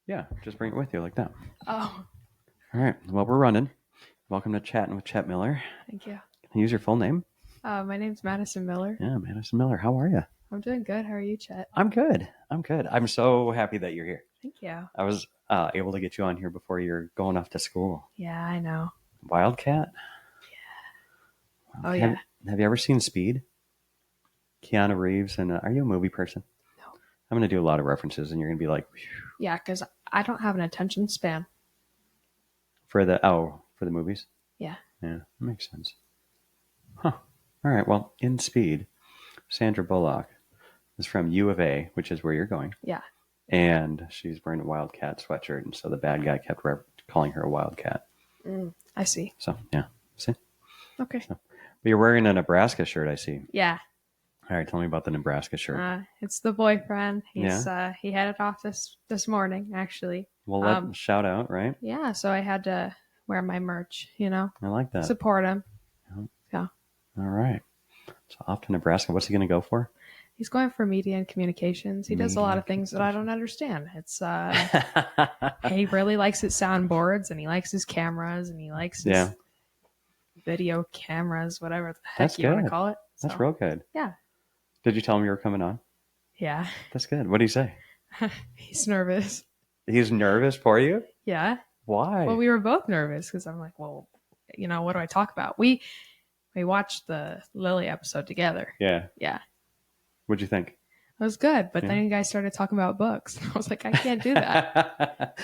Yeah, just bring it with you like that. Oh, All right. Well, we're running. Welcome to Chatting with Chet Miller. thank you. Can you use your full name? My name's Madison Miller. Yeah, Madison Miller. How are you? I'm doing good. How are you, Chet? I'm good. I'm so happy that you're here. Thank you. I was able to get you on here before you're going off to school. Yeah, I know. Wildcat? Oh, Have, yeah. have you ever seen Speed? Keanu Reeves. And are you a movie person? No. I'm going to do a lot of references and you're going to be like, "Phew." Yeah, because I don't have an attention span. For the movies? Yeah. Yeah, that makes sense. Huh. All right. Well, in Speed, Sandra Bullock is from U of A, which is where you're going. Yeah. And she's wearing a Wildcat sweatshirt, and so the bad guy kept calling her a Wildcat. I see. So, yeah. See? Okay. But you're wearing a Nebraska shirt, I see. Yeah. All right, tell me about the Nebraska shirt. It's the boyfriend. He's Yeah? he headed off this morning, actually. Well, let shout out, right? Yeah, so I had to wear my merch, I like that. support him. Yeah. All right. So off to Nebraska. What's he going to go for? He's going for media and communications. He does a lot of things that I don't understand. It's he really likes his soundboards, and he likes his cameras, and he likes his video cameras, whatever the heck That's you want good. to call it. That's real good. Yeah. Did you tell him you were coming on? Yeah. That's good. What did he say? He's nervous. He's nervous for you? Yeah. Why? Well, we were both nervous because I'm like, well, what do I talk about? We watched the Lily episode together. Yeah. Yeah. What'd you think? It was good, but then you guys started talking about books. I was like, I can't do that.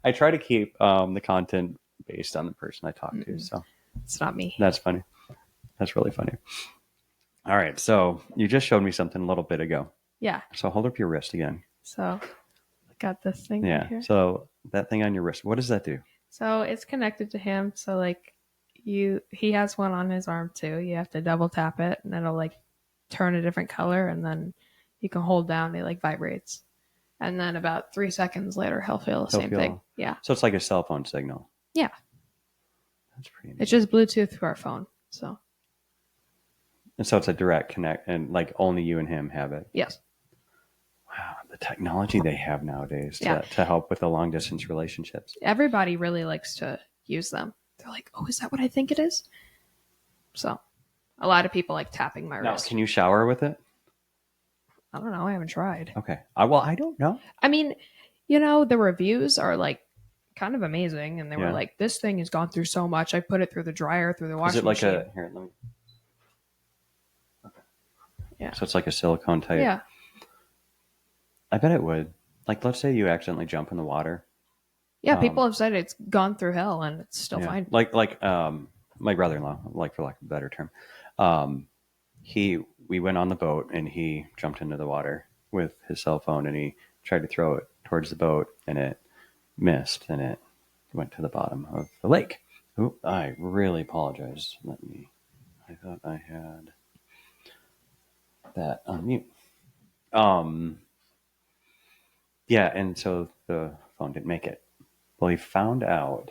I try to keep the content based on the person I talk to, so It's not me. that's funny. That's really funny. All right, so you just showed me something a little bit ago. Yeah. So hold up your wrist again. So I got this thing right here. So that thing on your wrist, what does that do? So it's connected to him. So like he has one on his arm too. You have to double tap it and it'll like turn a different color, and then you can hold down, it like vibrates. And then about 3 seconds later he'll feel the same thing. Yeah. So it's like a cell phone signal. Yeah. That's pretty neat. It's just Bluetooth to our phone. So And so it's a direct connect, and like only you and him have it. yes. Wow, the technology they have nowadays to help with the long distance relationships. Everybody really likes to use them. They're like, oh, is that what I think it is? So a lot of people like tapping my wrist. Can you shower with it? I don't know. I haven't tried. Okay. Well, I don't know. I mean, the reviews are like kind of amazing, and they were like, this thing has gone through so much. I put it through the dryer, through the washing machine. Is it like here, let me. Okay. Yeah. So it's like a silicone type. Yeah. I bet it would. Like, let's say you accidentally jump in the water. Yeah, people have said it's gone through hell and it's still fine. Like my brother-in-law, like for lack of a better term, we went on the boat and he jumped into the water with his cell phone and he tried to throw it towards the boat and it missed and it went to the bottom of the lake. Ooh, I really apologize. I thought I had that on mute. Yeah, and so the phone didn't make it. Well, he found out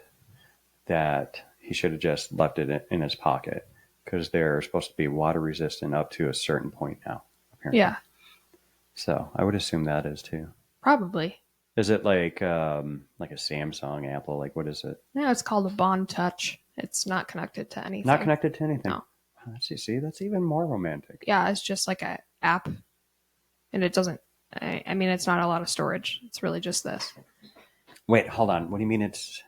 that he should have just left it in his pocket because they're supposed to be water resistant up to a certain point now, apparently. Yeah. So I would assume that is too. Probably. Is it like a Samsung, Apple? Like, what is it? No, it's called a Bond Touch. It's not connected to anything. Not connected to anything? No. See, that's even more romantic. Yeah, it's just like an app. And it doesn't, I mean, it's not a lot of storage. It's really just this. Wait, hold on. What do you mean it's...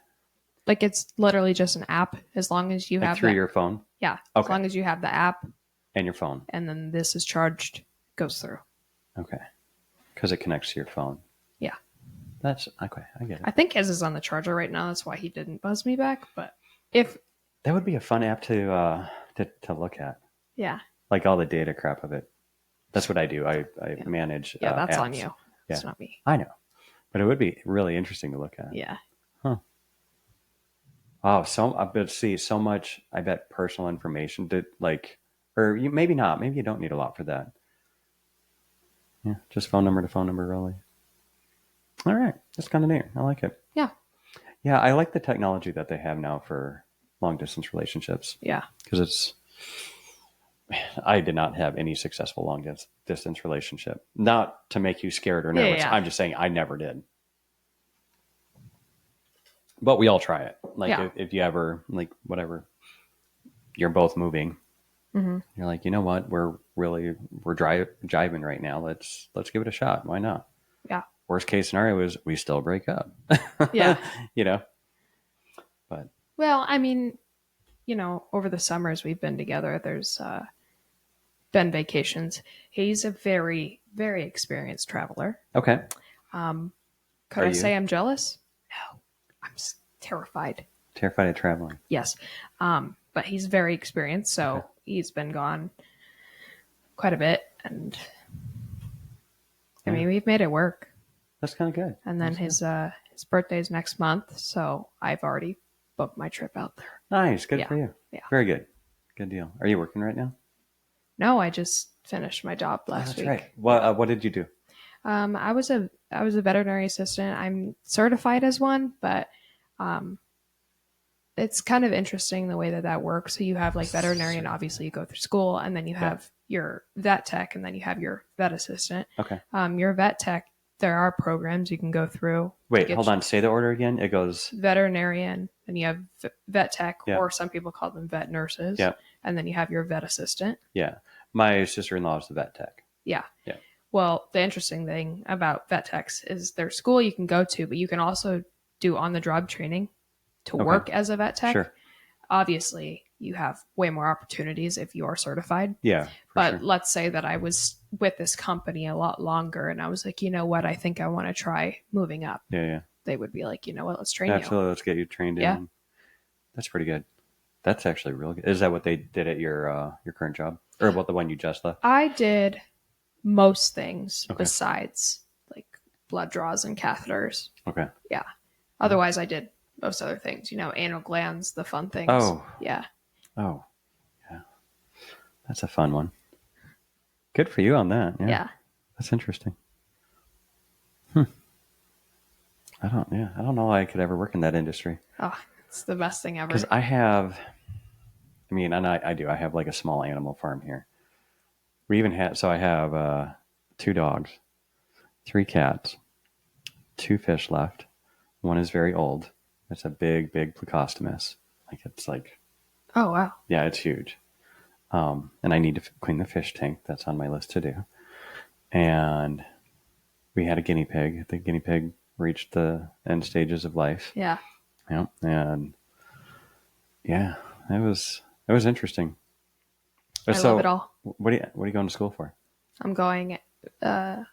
Like, it's literally just an app as long as you have through your phone? Yeah. Okay. As long as you have the app. And your phone. And then this is charged, goes through. Okay. Because it connects to your phone. Yeah. That's okay. I get it. I think his is on the charger right now. That's why he didn't buzz me back. But if that would be a fun app to look at. Yeah. Like all the data crap of it. That's what I do. I manage. Yeah, that's apps. on you. It's not me. I know, but it would be really interesting to look at. Yeah. Huh. Oh, I bet see so much. I bet personal information that or you maybe not. Maybe you don't need a lot for that. Yeah, just phone number to phone number, really. All right, that's kind of neat. I like it. Yeah. Yeah, I like the technology that they have now for long distance relationships. Yeah. Because I did not have any successful long distance relationship. Not to make you scared or nervous. Yeah. I'm just saying I never did. But we all try it. Like Yeah. if you ever like whatever you're both moving, Hmm. you're like, you know what, jiving right now. Let's give it a shot. Why not? Yeah. Worst case scenario is we still break up. Yeah. you know, but Well, I mean, over the summers we've been together, there's been vacations. He's a very, very experienced traveler. okay. Um, could Are I you say I'm jealous? No, I'm terrified. terrified of traveling? Yes. But he's very experienced, Okay, so he's been gone quite a bit. And I yeah, mean, we've made it work. that's kind of good. And then That's good. his birthday's next month, so I've already booked my trip out there. Nice, good Yeah. for you. Yeah. Very good, good deal. Are you working right now? No, I just finished my job Oh, last that's week. right. What did you do? I was a veterinary assistant. I'm certified as one, but um, it's kind of interesting the way that works. So you have like veterinarian, obviously you go through school, and then you Yeah. have your vet tech, and then you have your vet assistant. Okay. Your vet tech, there are programs you can go through. Wait, hold on. Say the order again. It goes Veterinarian, and you have vet tech, yeah, or some people call them vet nurses, yeah, and then you have your vet assistant. yeah. My sister-in-law is the vet tech. Yeah. Yeah. Well, the interesting thing about vet techs is there's school you can go to, but you can also do on the job training to Okay. work as a vet tech. Sure. Obviously, you have way more opportunities if you are certified. Yeah. But sure. let's say that I was with this company a lot longer and I was like, you know what, I think I want to try moving up. Yeah, yeah. They would be like, you know what, let's train Absolutely. Let's get you trained Yeah. in. That's pretty good. That's actually real good. Is that what they did at your current job, or about the one you just left? you. I did most things Okay. besides like blood draws and catheters. Okay. Yeah. Otherwise, I did most other things, anal glands, the fun things. Oh. Yeah. Oh. Yeah. That's a fun one. Good for you on that. Yeah. Yeah. That's interesting. I don't know why I could ever work in that industry. Oh, it's the best thing ever. Because I have, I mean, and I do. I have like a small animal farm here. We even have, so I have 2 dogs, 3 cats, 2 fish left. One is very old. It's a big, big plecostomus. Like it's like, Oh, wow. yeah, it's huge. And I need to clean the fish tank. That's on my list to do. And we had a guinea pig. The guinea pig reached the end stages of life. Yeah. Yeah, and yeah, it was interesting. I love it all. What are you going to school for? I'm going to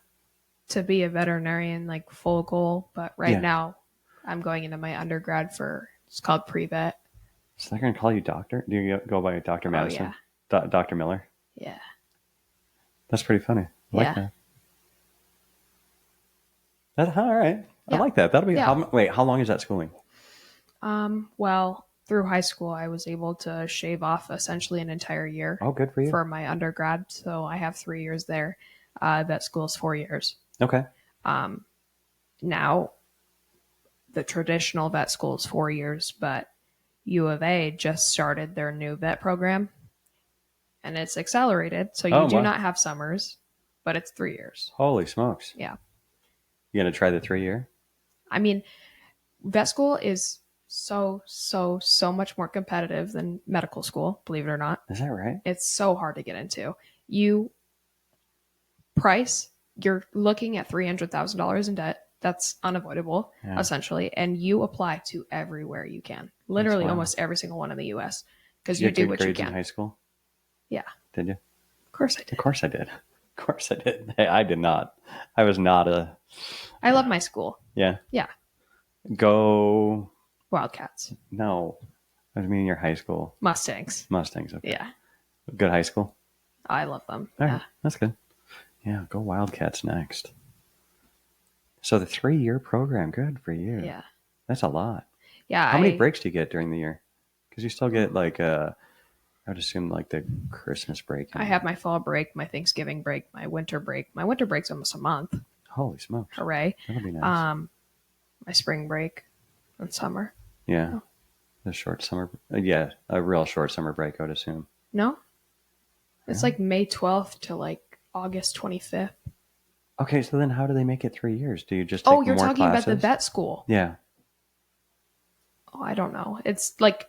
be a veterinarian, like full goal. But right Yeah. now, I'm going into my undergrad it's called pre-vet. So they're going to call you doctor? Do you go by Dr. Madison? Oh, Dr. Miller? yeah. That's pretty funny. I like Yeah. that. All right. I Yeah. like that. That'll be, Yeah. wait, how long is that schooling? Well, through high school, I was able to shave off essentially an entire year Oh, good for you. for my undergrad. So I have 3 years there. Vet school is 4 years. Okay. Now, the traditional vet school is 4 years, but U of A just started their new vet program, and it's accelerated. So you do wow. not have summers, but it's 3 years. Holy smokes. Yeah. You going to try the 3 year? I mean, vet school is so much more competitive than medical school, believe it or not. Is that right? It's so hard to get into. You're looking at $300,000 in debt. That's unavoidable, Yeah. essentially. And you apply to everywhere you can. Literally wild. almost every single one in the U.S. because Did you get do good what you grades in can. high school? Yeah. Did you? Of course I did. Of course I did. Of course I did. Hey, I did not. I was not a. I love my school. Yeah. Yeah. Go. Wildcats. No. I was meaning your high school. Mustangs. Mustangs. Okay. Yeah. Good high school. I love them. All Yeah. right. That's good. Yeah. Go Wildcats next. So the 3 year program. Good for you. Yeah. That's a lot. Yeah. How many breaks do you get during the year? Because you still get like I would assume like the Christmas break. I have my fall break, my Thanksgiving break, my winter break. My winter break's almost a month. Holy smokes. Hooray. That'll be nice. My spring break and summer. Yeah. Oh. The short summer. Yeah. A real short summer break, I would assume. No? It's Yeah. like May 12th to like August 25th. Okay. So then how do they make it 3 years? Do you just take Oh, you're more talking classes? about the vet school. Yeah. Oh, I don't know. It's like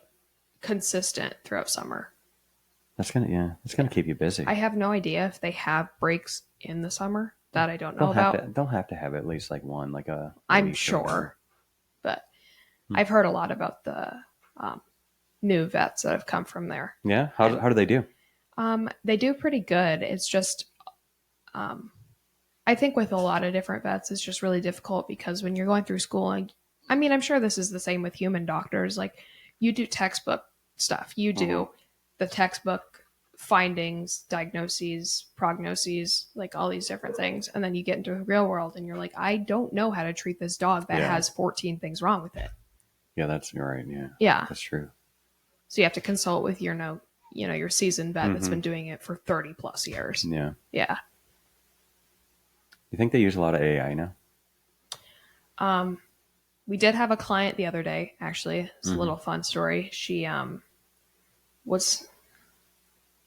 consistent throughout summer. It's gonna keep you busy. I have no idea if they have breaks in the summer that I don't know about. They'll have to have at least like one, like a I'm week or sure, whatever. but Hmm. I've heard a lot about the um, new vets that have come from there. Yeah. And How do they do? they do pretty good. It's just, um, I think with a lot of different vets, it's just really difficult because when you're going through school, and I mean, I'm sure this is the same with human doctors. Like, you do textbook stuff, you Mhm. do the textbook findings, diagnoses, prognoses, like all these different things. And then you get into the real world and you're like, I don't know how to treat this dog that Yeah. has 14 things wrong with it. Yeah, that's you're right. Yeah, Yeah. that's true. So you have to consult with your your seasoned vet that's Hmm. been doing it for 30 plus years. Yeah. Yeah. You think they use a lot of AI now? Um, we did have a client the other day, actually. It's a Hmm. little fun story. She was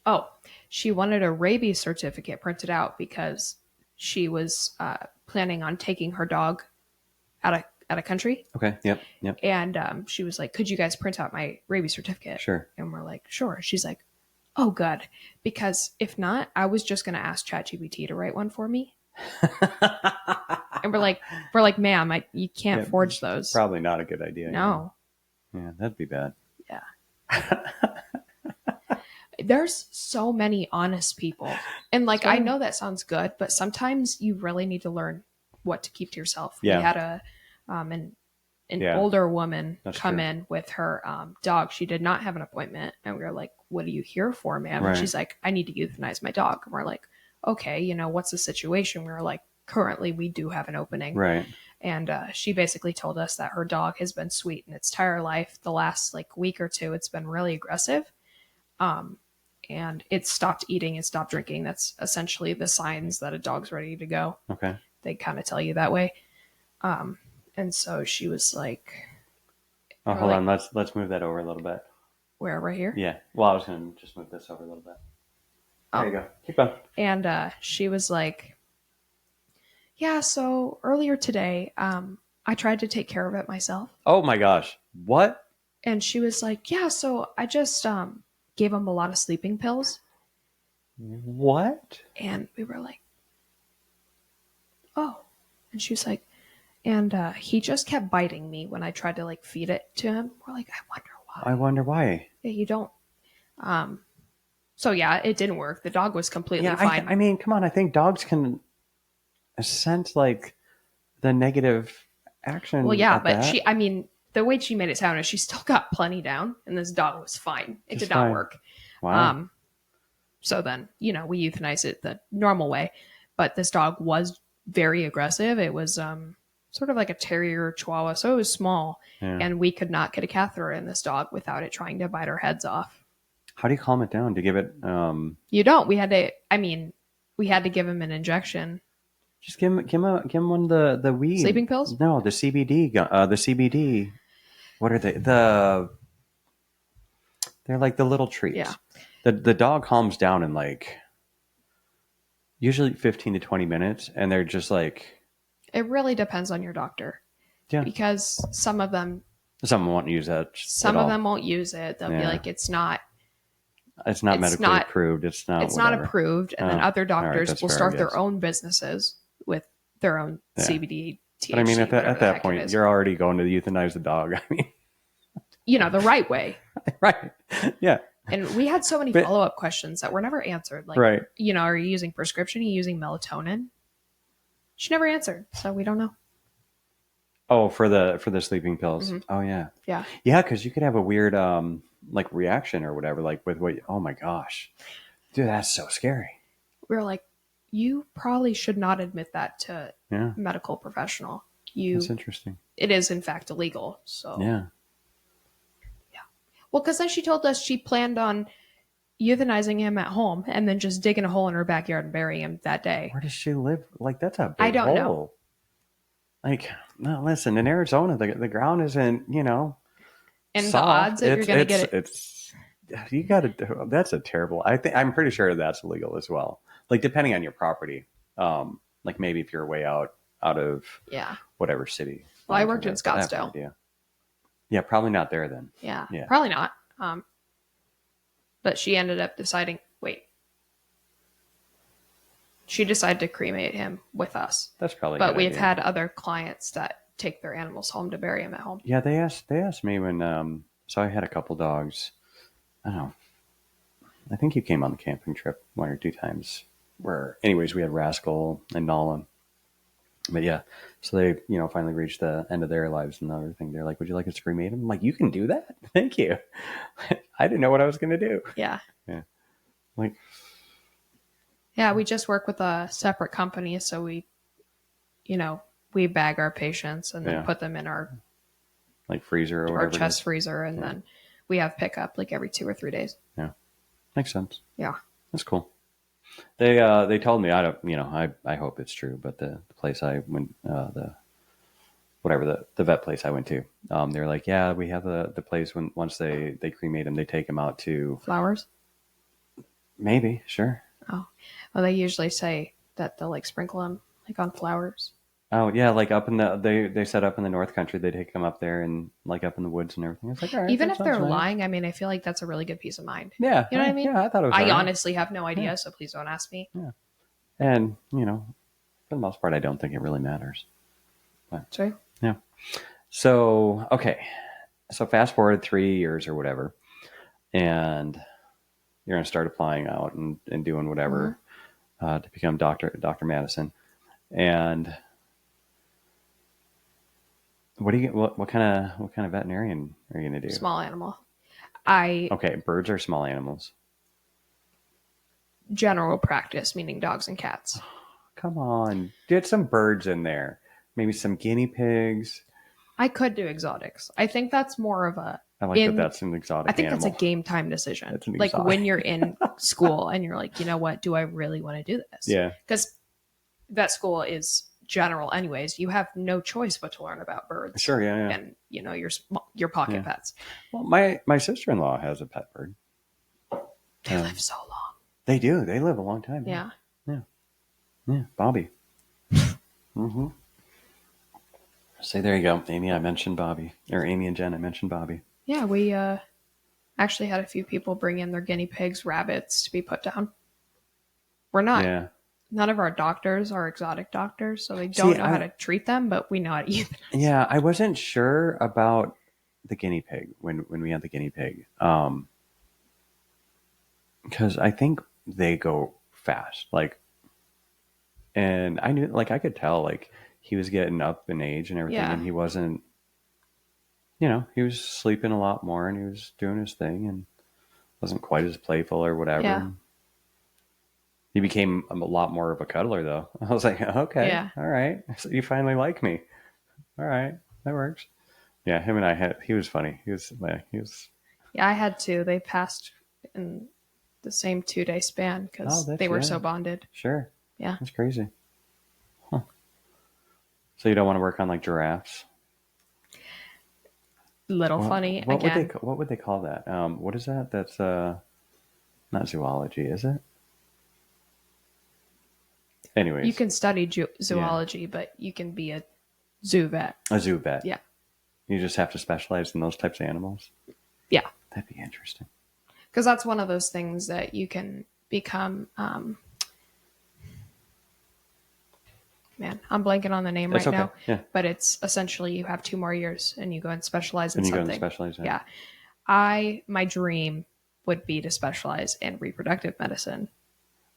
oh, she wanted a rabies certificate printed out because she was planning on taking her dog out of country. Okay. Yep. Yep. And she was like, could you guys print out my rabies certificate? Sure. And we're like, sure. She's like, oh, good. Because if not, I was just going to ask ChatGPT to write one for me. And we're like, ma'am, you can't Yeah, forge those. probably not a good idea. No. Yeah, that'd be bad. Yeah. There's so many honest people. And like, I know that sounds good, but sometimes you really need to learn what to keep to yourself. Yeah. We had an Yeah. older woman That's come true. in with her dog. She did not have an appointment. And we were like, what are you here for, ma'am? Right. And she's like, I need to euthanize my dog. And we're like, okay, what's the situation? We were like, currently we do have an opening. Right. And she basically told us that her dog has been sweet in its entire life. The last like week or two, it's been really aggressive. And it stopped eating and stopped drinking. That's essentially the signs that a dog's ready to go. Okay. They kind of tell you that way. And so she was like, Oh, hold on. Let's move that over a little bit. where, right here? Yeah. Well, I was gonna just move this over a little bit. There you go. Keep going. And she was like, yeah, so earlier today, I tried to take care of it myself. Oh my gosh. What? And she was like, yeah, so I just gave him a lot of sleeping pills. What? And we were like, oh. And she was like, and he just kept biting me when I tried to like feed it to him. We're like, I wonder why. I wonder why. Yeah, you don't. So yeah, it didn't work. The dog was completely fine. I mean, come on. I think dogs can sense like the negative action. Well, yeah, but that. I mean, the way she made it sound is she still got plenty down, and this dog was fine. It Just did not fine. work. Wow. So then, we euthanized it the normal way, but this dog was very aggressive. It was sort of like a terrier chihuahua, so it was small, Yeah. and we could not get a catheter in this dog without it trying to bite our heads off. How do you calm it down? To give it? You don't. We had to. I mean, we had to give him an injection. Just give him one of the weed Sleeping pills? No, the CBD. The CBD. What are they? They're like the little treats. Yeah. The dog calms down in like usually 15 to 20 minutes, and they're just like. It really depends on your doctor. Yeah. Because some of them won't use that. Some of them won't use it. They'll be like, it's not medically approved. It's not not approved. And then other doctors right, will fair, start their own businesses with their own CBD, THC. But I mean, at that point, you're already going to euthanize the dog. I mean, the right way. Right. Yeah. And we had so many follow-up questions that were never answered. Like, right. Are you using prescription? Are you using melatonin? She never answered. So we don't know. Oh, for the sleeping pills. Mm-hmm. Oh yeah. Yeah. Yeah, because you could have a weird like reaction or whatever, like with what. Oh my gosh, dude, that's so scary. We were like, you probably should not admit that to a medical professional. That's interesting. It is in fact illegal. So yeah. Well, because then she told us she planned on euthanizing him at home and then just digging a hole in her backyard and burying him that day. Where does she live? Like, that's a big I don't hole. know. Like, no, listen, in Arizona, the ground isn't, and soft. The odds that you're going to get it. You got to, that's a terrible, I'm pretty sure that's illegal as well. Like, depending on your property. Like maybe if you're way out of whatever city. Well, I worked in Scottsdale. Yeah, probably not there then. Yeah, Yeah, probably not. But she ended up deciding. Wait, she decided to cremate him with us. that's probably a But good we've idea. had other clients that take their animals home to bury them at home. Yeah, they asked me when so I had a couple dogs. I don't know. I think you came on the camping trip one or two times. Where, anyways, we had Rascal and Nala. But yeah, so they, finally reached the end of their lives and everything. They're like, "Would you like us to cremate them?" I'm like, "You can do that. Thank you." I didn't know what I was going to do. Yeah. Yeah, like Yeah, we just work with a separate company, so we bag our patients and then yeah, put them in our like freezer or our whatever it chest is. freezer, and Yeah, then we have pickup like every 2 or 3 days. yeah, makes sense. Yeah. That's cool. They told me, I don't, I hope it's true, but the place I went, the whatever the vet place I went to, they were like, yeah, we have the place when once they cremate them, they take them out to Flowers. maybe sure. Oh, well, they usually say that they'll like sprinkle them like on flowers. Oh yeah, like up in they set up in the North Country, they take them up there and like up in the woods and everything. It's like, all right, Even that if sounds they're nice. lying, I mean, I feel like that's a really good peace of mind. Yeah, You know what I mean? yeah, I thought it was all I right. honestly have no idea, Yeah. so please don't ask me. Yeah, and for the most part, I don't think it really matters. But True. yeah. So okay, so fast forward 3 years or whatever, and you're going to start applying out and doing whatever to become Dr. Madison. And what kind of veterinarian are you going to do? Small animal. I Okay, birds are small animals. general practice, meaning dogs and cats. Come on, get some birds in there. Maybe some guinea pigs. I could do exotics. I think that's more of a I like that. That's an exotic I think animal. that's a game time decision. That's an Like exotic. when you're in school and you're like, you know what, do I really want to do this? Yeah. Because vet school is general anyways. You have no choice but to learn about birds. Sure. Yeah. And your pocket Yeah. pets. Well, my sister-in-law has a pet bird. They live so long. They do. They live a long time. Yeah. Yeah. Bobby. Mm-hmm. So there you go, Amy. I mentioned Bobby, or Amy and Jen. I mentioned Bobby. Yeah, we actually had a few people bring in their guinea pigs, rabbits to be put down. We're not. Yeah. None of our doctors are exotic doctors, so they don't know how to treat them, but we know how to euthanize. Yeah, I wasn't sure about the guinea pig when we had the guinea pig, because I think they go fast, like, and I knew, like, I could tell, like, he was getting up in age and everything, Yeah. and he wasn't, he was sleeping a lot more and he was doing his thing and wasn't quite as playful or whatever. Yeah. He became a lot more of a cuddler, though. I was like, okay, Yeah. all right, so you finally like me. All right, that works. Yeah, him and I he was funny. He was. Yeah, I had two. They passed in the same 2-day span because they were so bonded. Sure. Yeah. That's crazy. Huh. So you don't want to work on like giraffes? Funny what again. What would they call that? What is that? That's not zoology, is it? Anyways, You can study zoology, but you can be a zoo vet. a zoo vet. Yeah. You just have to specialize in those types of animals. Yeah. That'd be interesting. Because that's one of those things that you can become. Man, I'm blanking on the name That's right okay. now. Yeah. But it's essentially you have 2 more years and you go and specialize in And you something. go and specialize in. Yeah. My dream would be to specialize in reproductive medicine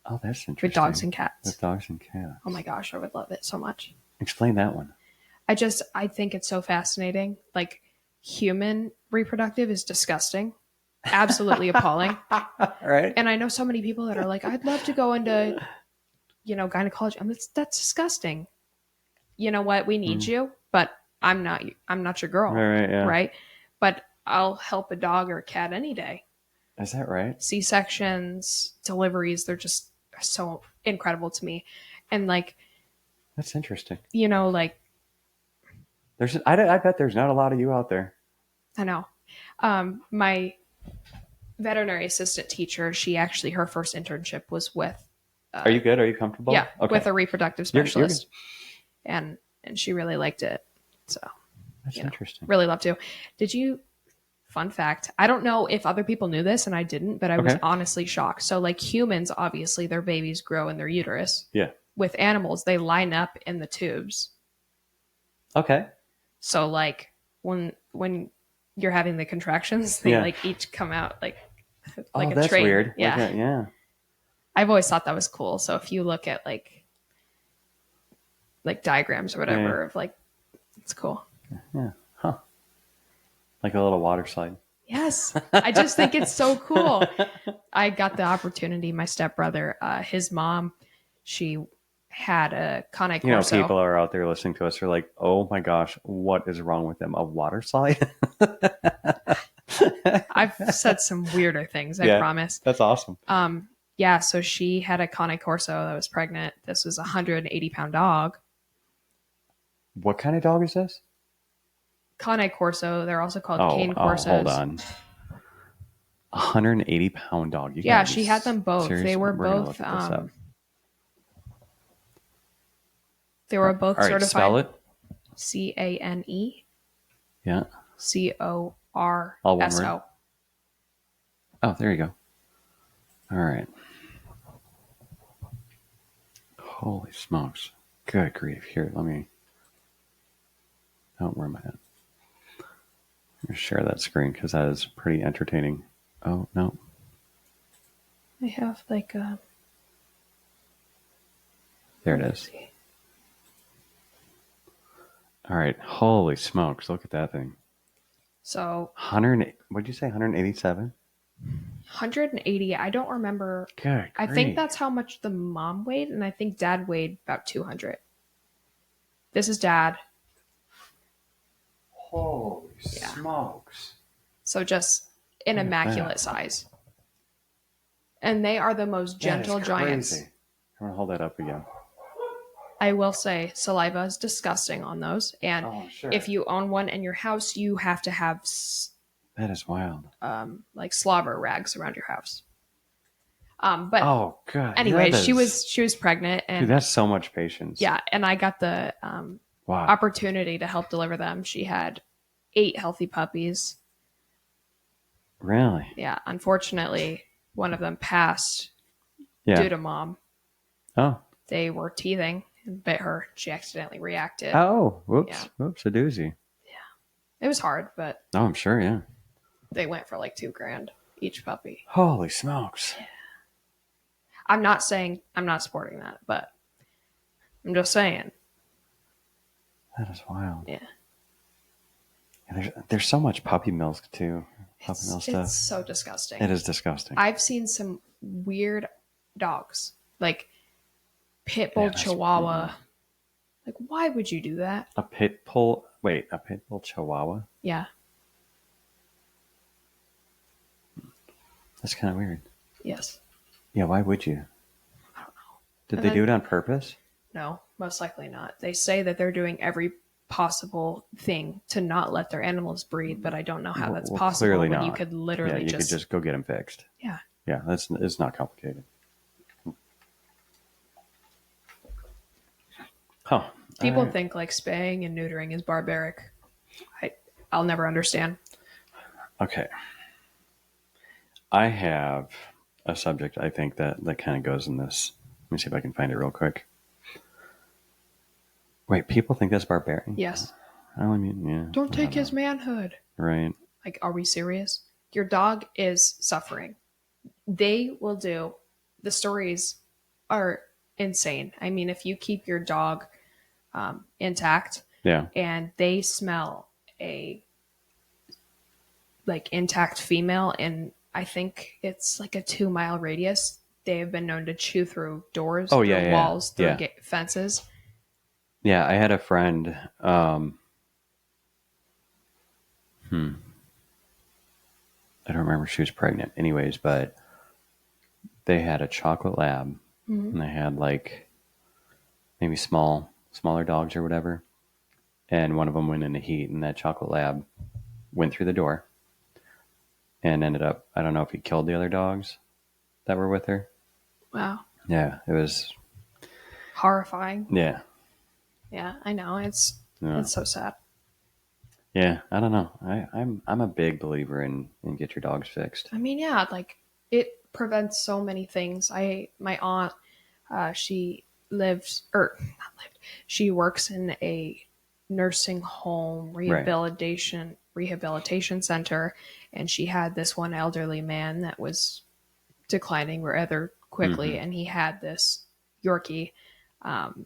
Oh, that's interesting. with dogs and cats. With dogs and cats. Oh my gosh, I would love it so much. Explain that one. I think it's so fascinating. Like human reproductive is disgusting. Absolutely appalling. Right. And I know so many people that are like, I'd love to go into, gynecology. That's disgusting. You know what? We need you, but I'm not your girl. Right, yeah. Right. But I'll help a dog or a cat any day. Is that right? C-sections, deliveries, they're just so incredible to me. And like, That's interesting. like, I bet there's not a lot of you out there. I know. My veterinary assistant teacher, her first internship was with. Are you good? Are you comfortable? Yeah, Okay. with a reproductive You're specialist, and she really liked it. So That's interesting. really love to. Did you, fun fact, I don't know if other people knew this and I didn't, but I was Okay. honestly shocked. So, like humans, obviously, their babies grow in their uterus. Yeah. With animals, they line up in the tubes. Okay. So, like, when you're having the contractions, they Yeah. like each come out like Oh, a that's train. weird. Like Yeah. yeah. I've always thought that was cool. So if you look at like diagrams or Yeah. whatever of like it's cool. Yeah. Huh. Like a little water slide. Yes. I just think it's so cool. I got the opportunity. My stepbrother, his mom, she had a Cane Corso. People are out there listening to us are like, oh my gosh, what is wrong with them? A water slide? I've said some weirder things, I Yeah, promise. that's awesome. Yeah, so she had a Cane Corso that was pregnant. This was a 180-pound dog. What kind of dog is this? Cane Corso, they're also called Oh, cane oh, hold Corsos. on. 180-pound dog. You Yeah, gotta be she had them both. serious. They were We're gonna both look at this up. they were both All right, spell certified it. CANE Yeah. CORSO. All one word. Oh, there you go. All right. Holy smokes. Good grief. Here, let me. Oh, where am I at? I'm gonna share that screen because that is pretty entertaining. Oh, no. I have like a. There it is. All right. Holy smokes. Look at that thing. So 100. What did you say? 187? 180. I don't remember. Good. I think that's how much the mom weighed, and I think dad weighed about 200. This is dad. Holy smokes. So just an immaculate size. And they are the most gentle giants. I'm going to hold that up again. I will say saliva is disgusting on those. And if you own one in your house, you have to have that is wild. like slobber rags around your house. But oh god. Anyway, she was pregnant, and dude, that's so much patience. Yeah, and I got the opportunity to help deliver them. She had 8 healthy puppies. Really? Yeah. Unfortunately, one of them passed due to mom. Oh. They were teething and bit her. She accidentally reacted. Oh, whoops. Yeah. Whoops, a doozy. Yeah. It was hard, but oh, I'm sure, yeah. They went for like $2,000 each puppy. Holy smokes. Yeah. I'm not saying I'm not supporting that, but I'm just saying. That is wild. Yeah. There's so much puppy milk too. Puppy milk stuff. It's so disgusting. It is disgusting. I've seen some weird dogs, like pit bull chihuahua. Like, why would you do that? A pit bull? Wait, a pit bull chihuahua? Yeah. That's kind of weird. Yes. Yeah, why would you? I don't know. Did they do it on purpose? No, most likely not. They say that they're doing every possible thing to not let their animals breed, but I don't know how that's possible. Clearly when not. You could literally could just go get them fixed. Yeah. Yeah, it's not complicated. Huh. People think like spaying and neutering is barbaric. I'll never understand. Okay. I have a subject I think that kind of goes in this. Let me see if I can find it real quick. Wait, people think that's barbaric? Yes. I mean, yeah. Don't take his manhood. Right. Like, are we serious? Your dog is suffering. They will do. The stories are insane. I mean, if you keep your dog intact, and they smell a like intact female in, I think it's like a 2-mile radius, they have been known to chew through doors, through walls, through fences. Yeah, I had a friend. I don't remember if she was pregnant, anyways, but they had a chocolate lab, and they had like maybe smaller dogs or whatever, and one of them went into heat, and that chocolate lab went through the door, and ended up, I don't know if he killed the other dogs that were with her. Wow. Yeah, it was horrifying. Yeah. Yeah, I know. It's so sad. Yeah, I don't know. I'm a big believer in get your dogs fixed. I mean, yeah, like it prevents so many things. My aunt, she lives or not lived. She works in a nursing home Right. rehabilitation center, and she had this one elderly man that was declining rather quickly, Hmm. and he had this Yorkie. Um,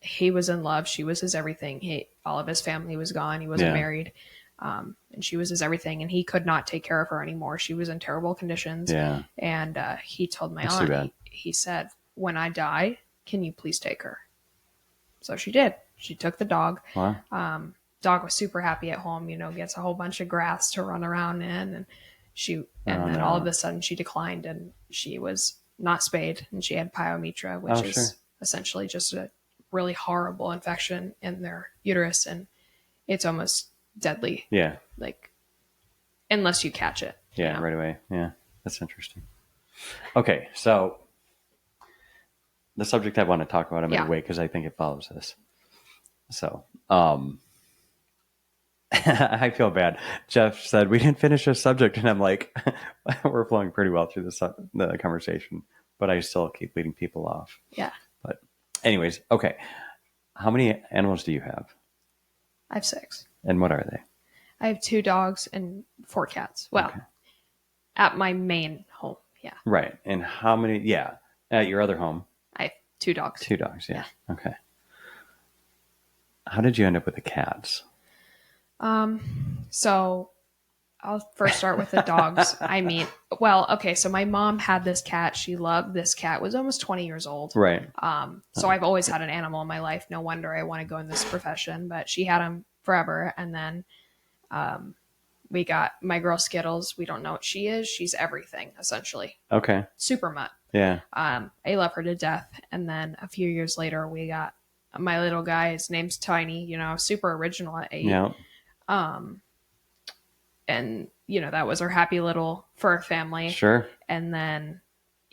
he was in love. She was his everything. All of his family was gone. He wasn't Yeah. married, and she was his everything. And he could not take care of her anymore. She was in terrible conditions. Yeah. And he told my That's too aunt, bad. he said, "When I die, can you please take her?" So she did. She took the dog. Wow. Dog was super happy at home. Gets a whole bunch of grass to run around in, and Oh then all of no. a sudden she declined, and she was not spayed, and she had pyometra, Oh which sure. is essentially just a really horrible infection in their uterus, and it's almost deadly, Yeah. like unless you catch it. Yeah. Right away. Yeah. That's interesting. Okay, so the subject I want to talk about, I'm going to Yeah, wait because I think it follows this. So, I feel bad. Jeff said we didn't finish this subject, and I'm like, we're flowing pretty well through the conversation, but I still keep leading people off. yeah. But, anyways, okay. How many animals do you have, I have six. and what are they? I have two dogs and four cats. Well, Okay, at my main home, yeah, right. And how many? Yeah, at your other home, I have two dogs. two dogs. Yeah. Yeah. Okay. How did you end up with the cats? So I'll first start with the dogs. I mean, well, okay, so my mom had this cat. She loved this cat. Was almost 20 years old. Right. So I've always had an animal in my life. No wonder I want to go in this profession. But she had him forever, and then we got my girl Skittles. We don't know what she is. She's everything essentially. Okay. Super mutt. Yeah. I love her to death. And then a few years later, we got my little guy. His name's Tiny. Super original at 8. Yeah. And that was our happy little fur family. Sure. And then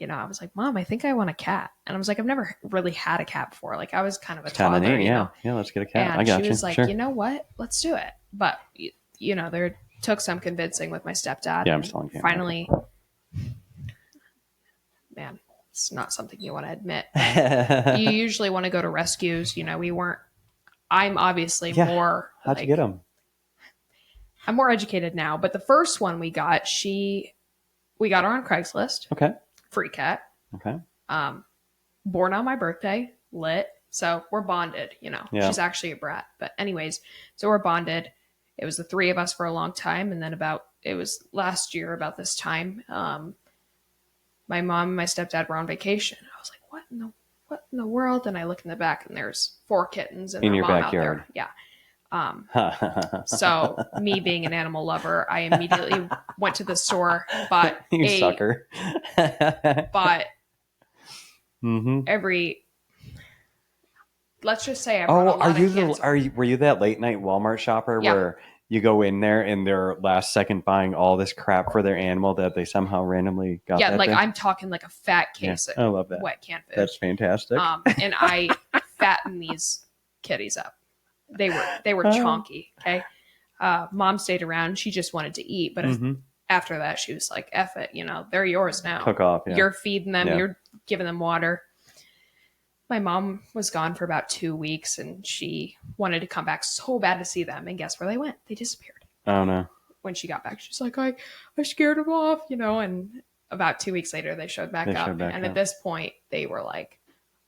I was like, Mom, I think I want a cat. And I was like, I've never really had a cat before. Like, I was kind of a Kind of toddler, neat. Yeah. Yeah. Let's get a cat. and I got she you. was like, Sure. you know what, let's do it. But there took some convincing with my stepdad. Yeah, I'm and still on camera. finally, man, it's not something you want to admit. You usually want to go to rescues. I'm obviously Yeah. more How'd you get them? I'm more educated now, but the first one we got her on Craigslist. Okay. Free cat. Okay. Born on my birthday, lit. So we're bonded, Yeah. She's actually a brat. But anyways, so we're bonded. It was the three of us for a long time. And then it was last year about this time, my mom and my stepdad were on vacation. I was like, what in the world? And I look in the back and there's 4 kittens and In their your mom backyard. out there. Yeah. So me being an animal lover, I immediately went to the store, bought You sucker. bought Mm-hmm. let's just say I bought a lot of kids. Were you that late night Walmart shopper Yeah. where you go in there and they're last second buying all this crap for their animal that they somehow randomly got? Yeah, that like day? I'm talking like a fat case I of love that. wet canned food. That's fantastic. And I fatten these kitties up. They were chonky. Okay. Mom stayed around. She just wanted to eat, but after that, she was like, "F it, they're yours now. Took off. Yeah. You're feeding them. Yeah. You're giving them water." My mom was gone for about 2 weeks, and she wanted to come back so bad to see them. And guess where they went? They disappeared. Oh no. When she got back, she's like, I scared them off, and about 2 weeks later, they showed back up. At this point, they were like,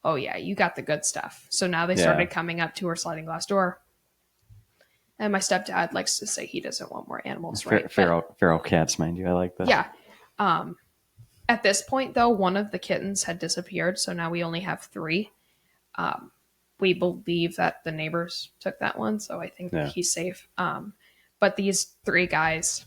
oh yeah, you got the good stuff. So now they started coming up to her sliding glass door. And my stepdad likes to say he doesn't want more animals, right? Feral cats, mind you. I like that. Yeah. At this point, though, one of the kittens had disappeared. So now we only have 3. We believe that the neighbors took that one. So I think he's safe. But these 3 guys,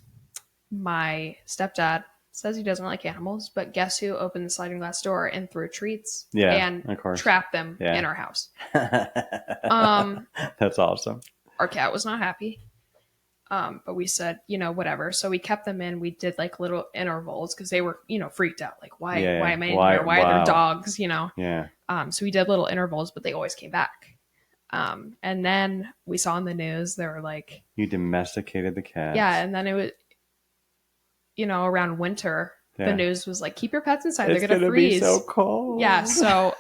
my stepdad says he doesn't like animals, but guess who opened the sliding glass door and threw treats and of course. trapped them in our house? That's awesome. Our cat was not happy. But we said, whatever. So we kept them in. We did like little intervals because they were, freaked out. Like, why am I in here? Why are there dogs? Yeah. So we did little intervals, but they always came back. And then we saw in the news, they were like, You domesticated the yeah. cats. And then it was, around winter, the Yeah. news was like, keep your pets inside. They're It's going to gonna be so freeze. Yeah. cold. So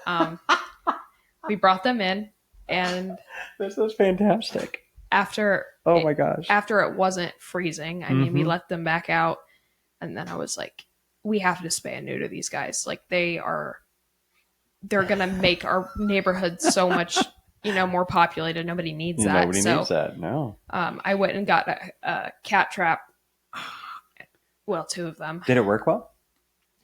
we brought them in. And This is fantastic. after Oh it, my gosh. after it wasn't freezing, I mean, we Mm-hmm. let them back out. And then I was like, we have to spay and neuter these guys. Like they're going to make our neighborhood so much, more populated. Nobody needs that. Nobody So needs that. No. I went and got a cat trap. Well, two of them. Did it work well?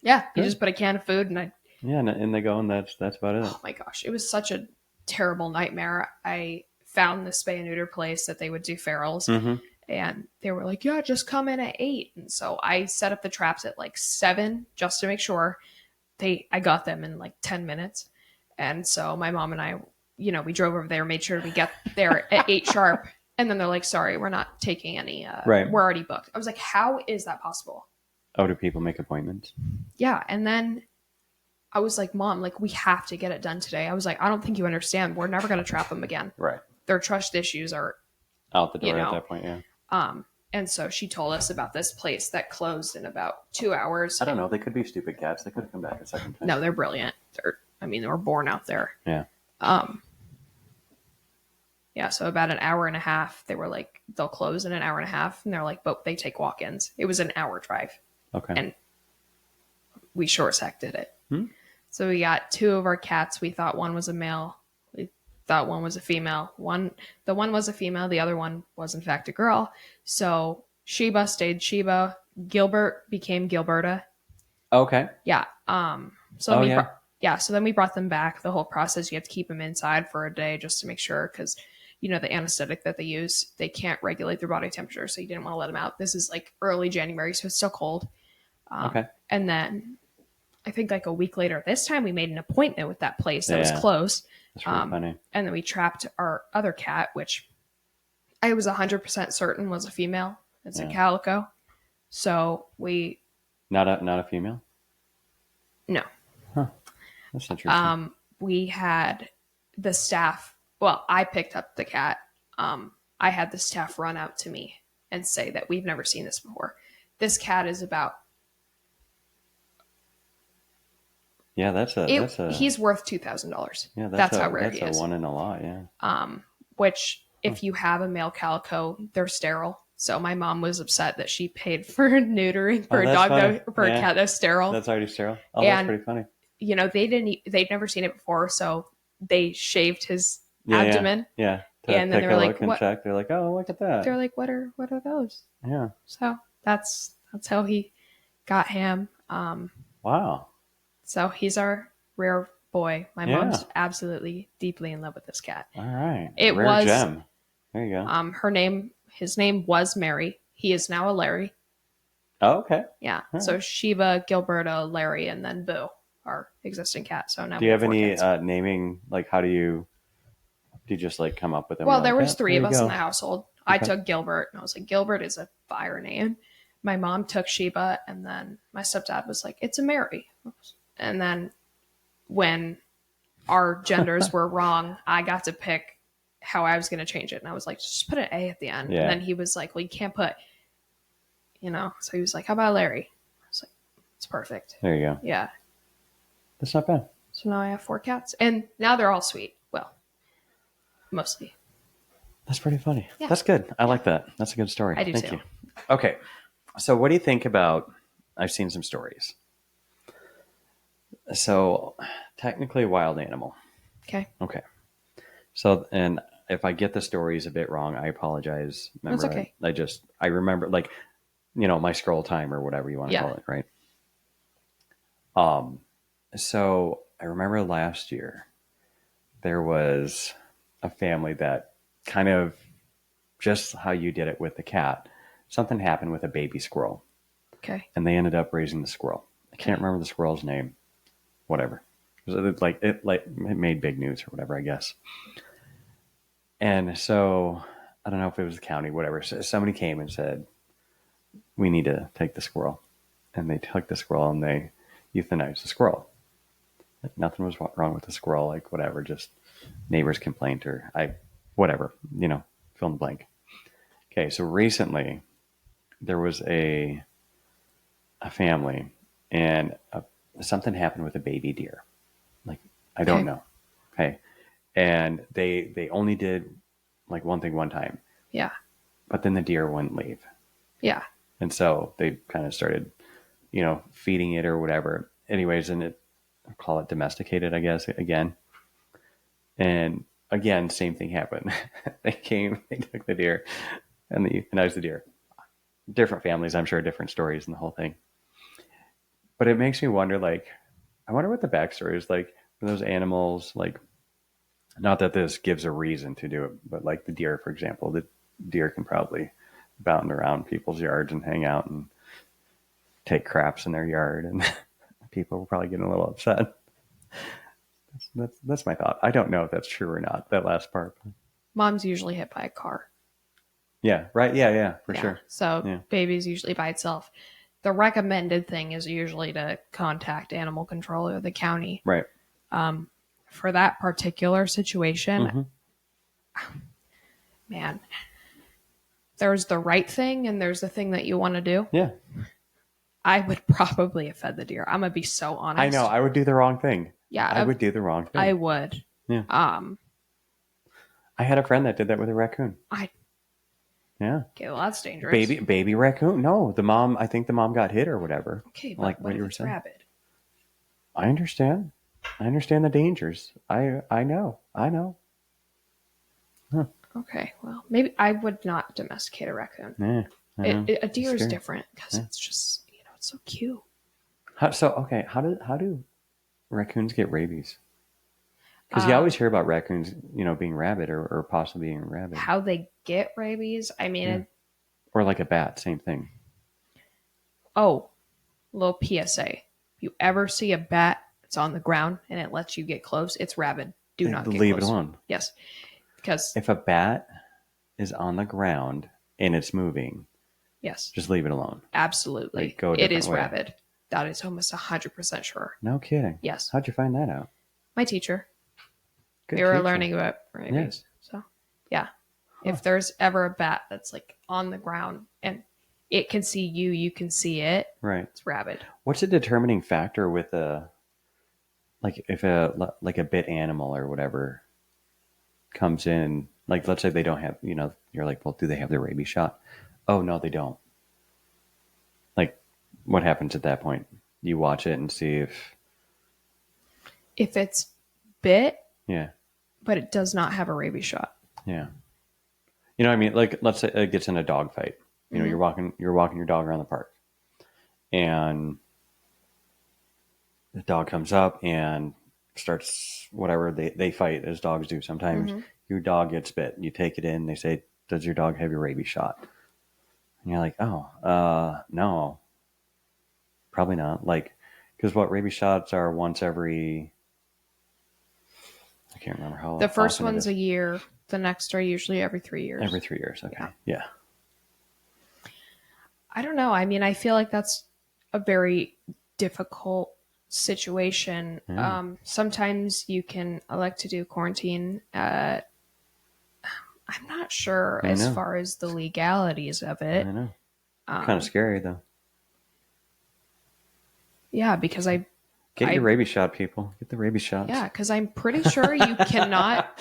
Yeah, you Good. just put a can of food and Yeah, and they go, and that's about it. oh my gosh, it was such a terrible nightmare. I found this spay and neuter place that they would do ferals, Mm-hmm. and they were like, yeah, just come in at 8. And so I set up the traps at like 7 just to make sure. I got them in like 10 minutes. And so my mom and I, we drove over there, made sure we get there at 8 sharp. And then they're like, sorry, we're not taking any, Right. we're already booked. I was like, how is that possible? Oh, do people make appointments? Yeah. And then I was like, Mom, like, we have to get it done today. I was like, I don't think you understand. We're never going to trap them again. Right. Their trust issues are Out the door at that point, yeah. And so she told us about this place that closed in about 2 hours. I don't know. They could be stupid cats. They could have come back a second time. No, they're brilliant. They were born out there. Yeah. Yeah, so about an hour and a half, they were like, they'll close in an hour and a half. And they're like, but they take walk-ins. It was an hour drive. Okay. And we short-sected it. Hmm? So we got 2 of our cats. We thought one was a male. We thought one was a female. The one was a female. The other one was, in fact, a girl. So Sheba stayed Sheba. Gilbert became Gilberta. Okay. Yeah. So Oh, we yeah. so then we brought them back. The whole process, you have to keep them inside for a day just to make sure, because the anesthetic that they use, they can't regulate their body temperature, so you didn't want to let them out. This is like early January, so it's still cold. Okay. And then I think like a week later, this time we made an appointment with that place that was Yeah. closed. That's really funny. And then we trapped our other cat, which I was 100% certain was a female. It's a Yeah. calico. So we Not a female? no. That's interesting. We had the staff. Well, I picked up the cat. I had the staff run out to me and say that we've never seen this before. This cat is about. Yeah, that's a He's worth $2,000. yeah, That's how rare that's he is. a one in a lot, yeah. Which, if you have a male calico, they're sterile. So my mom was upset that she paid for neutering for a that's dog funny. for a Yeah. cat that's sterile. That's already sterile. Oh, And- that's pretty funny. They'd never seen it before, so they shaved his Yeah, abdomen. Yeah. To And then take they were a like, look and "What?" check. They're like, oh, look at that. They're like, what are those? Yeah. So that's how he got him. Wow. So he's our rare boy. My Yeah. mom's absolutely deeply in love with this cat. All right. It Rare was- gem. There you go. His name was Mary. He is now a Larry. Oh, okay. Yeah. Huh. So Sheba, Gilberta, Larry, and then Boo, our existing cat. So now Do we you have 4 any cats. naming? Like, how do you just like come up with them? Well, You're there like, was "Yeah, 3 there of you us in go." the household. I Okay. took Gilbert, and I was like, Gilbert is a fire name. My mom took Sheba, and then my stepdad was like, it's a Mary. And then when our genders were wrong, I got to pick how I was going to change it. And I was like, just put an A at the end. Yeah. And then he was like, well, you can't put, so he was like, how about Larry? I was like, it's perfect. There you go. Yeah. That's not bad. So now I have 4 cats, and now they're all sweet. Well, mostly. That's pretty funny. Yeah. That's good. I like that. That's a good story. I do Thank too. you. Okay. So what do you think about, I've seen some stories. So technically a wild animal. Okay. Okay. So, and if I get the stories a bit wrong, I apologize. That's okay. I remember like, my scroll time or whatever you want to Yeah. call it. Right. So I remember last year there was a family that kind of just how you did it with the cat. Something happened with a baby squirrel Okay. and they ended up raising the squirrel. I can't Okay. remember the squirrel's name. Whatever. It made big news or whatever, I guess. And so I don't know if it was the county, whatever. So somebody came and said, we need to take the squirrel. And they took the squirrel and they euthanized the squirrel. Like nothing was wrong with the squirrel. Like whatever, just neighbor's complaint or whatever, fill in the blank. Okay, so recently there was a family and something happened with a baby deer. Like I don't Okay. know. Okay, and they only did like one thing one time, Yeah. but then the deer wouldn't leave, Yeah. and so they kind of started, feeding it or whatever. Anyways, and I'll call it domesticated, I guess, again. And again, same thing happened. They came, they took the deer, and they euthanized the deer. Different families, I'm sure, different stories and the whole thing. But it makes me wonder, like, I wonder what the backstory is like for those animals. Like, not that this gives a reason to do it, but like the deer, for example, the deer can probably bound around people's yards and hang out and take craps in their yard, and people were probably getting a little upset. That's my thought. I don't know if that's true or not. That last part. Mom's usually hit by a car. Yeah. Right. Yeah. Yeah. For Yeah. sure. So Yeah. baby's usually by itself. The recommended thing is usually to contact animal control or the county. Right. For that particular situation, Mm-hmm. man, there's the right thing and there's the thing that you want to do. Yeah. I would probably have fed the deer. I'm gonna be so honest. I know. I would do the wrong thing. Yeah, I would do the wrong thing. I would. Yeah. Um, I had a friend that did that with a raccoon. I Yeah. okay, well that's dangerous. Baby raccoon. No, the mom. I think the mom got hit or whatever. Okay, but like what what you if were it's saying. rabid? I understand. I understand the dangers. I know. I know. Huh. Okay, well maybe I would not domesticate a raccoon. Yeah. A deer is scary. different because Yeah. it's just it's so cute. Okay, how do raccoons get rabies? Because you always hear about raccoons, being rabid or possibly being rabid, How they get rabies? I mean, Yeah. or like a bat, same thing. little PSA. If you ever see a bat that's on the ground and it lets you get close, it's rabid. Do not get Leave close. it alone. Yes, because If a bat is on the ground and it's moving, yes, just leave it alone. absolutely, Like, go a it different is way. rabid. That is almost 100% sure. No kidding. Yes, How'd you find that out? my teacher. Good We were teacher. learning about rabies. Yes. So, yeah. If there's ever a bat that's like on the ground and it can see you, you can see it, Right. it's rabid. What's a determining factor with if a bit animal or whatever comes in? Like, let's say they don't have, you're like, well, do they have their rabies shot? Oh, no, they don't. Like, what happens at that point? You watch it and see If it's bit, yeah, but it does not have a rabies shot. yeah. You know what I mean? Like, let's say it gets in a dog fight. Mhm. You're walking your dog around the park, and the dog comes up and starts whatever they fight as dogs do. Sometimes Mhm. your dog gets bit. You take it in. They say, "Does your dog have your rabies shot?" And you're like, "Oh, no, probably not." Like, because what rabies shots are once every. I can't remember how. The first often it one's is. a year. The next are usually every 3 years. Every 3 years. Okay. Yeah. I don't know. I mean, I feel like that's a very difficult situation. Yeah. Sometimes you can elect to do quarantine. I'm not sure I as know. far as the legalities of it. I know. Kind of scary though. Yeah, because Get your rabies shot, people. Get the rabies shots. yeah, because I'm pretty sure you cannot.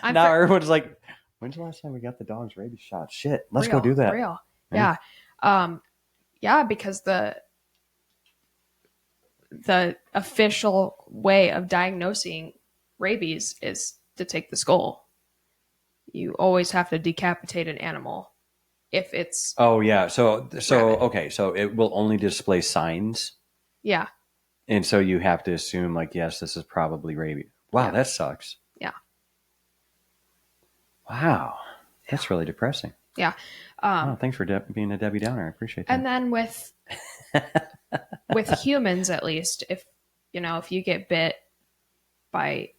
Now everyone's like, when's the last time we got the dog's rabies shot? Shit, let's go do that. Real. Yeah. Yeah, because the official way of diagnosing rabies is to take the skull. You always have to decapitate an animal if it's Oh yeah. So rabid. okay. So it will only display signs, Yeah. and so you have to assume like, yes, this is probably rabies. Wow, Yeah. that sucks. Yeah. Wow, that's really depressing. Yeah. Oh, thanks for being a Debbie Downer. I appreciate that. And then with humans, at least, if you get bit by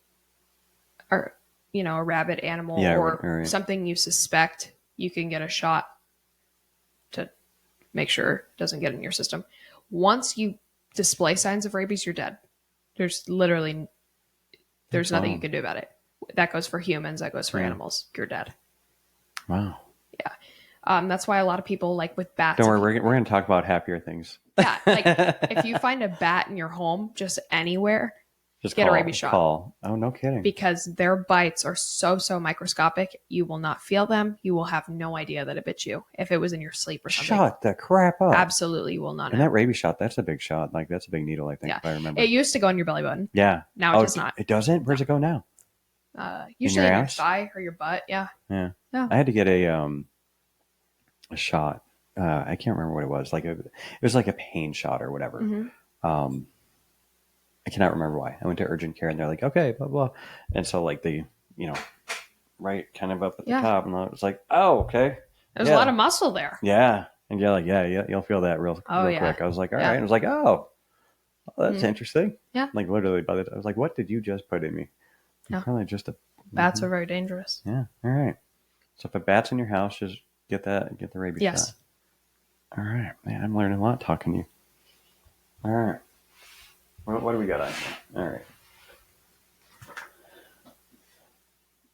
a rabid animal or right. something you suspect, you can get a shot to make sure it doesn't get in your system. Once you display signs of rabies, you're dead. There's literally That's there's nothing you wild. can do about it. That goes for humans. That goes for Yeah. animals. You're dead. Wow. Yeah. That's why a lot of people like with Don't bats. worry, we're going to talk about happier things. Yeah, like if you find a bat in your home, just anywhere, Just get a rabies shot call. Oh, no kidding. because their bites are so microscopic. You will not feel them. You will have no idea that it bit you if it was in your sleep or something. Shut the crap up. Absolutely, you will not And know. that rabies shot, that's a big shot. Like, that's a big needle, I think, Yeah, if I remember. it used to go in your belly button. Yeah. Now it Oh, does not. it doesn't? Where's it go now? Usually in your ass? thigh or your butt. Yeah. Yeah. Yeah. I had to get a shot. I can't remember what it was. It was like a pain shot or whatever. Mm-hmm. I cannot remember why. I went to urgent care and they're like, okay, blah blah. And so like they, you know, right kind of up at the Yeah. top, and I was like, oh, okay. There's a lot of muscle there. Yeah. And you're like, yeah, you'll feel that real yeah. quick. I was like, all Yeah. right. And I was like, oh, that's Mhm. interesting. Yeah. Like literally by the time I was like, what did you just put in me? Yeah. Probably just a Bats are very dangerous. Yeah. All right. So if a bat's in your house, just get the rabies Yes. shot. All right, man. I'm learning a lot talking to you. All right. What do we got on here? All right.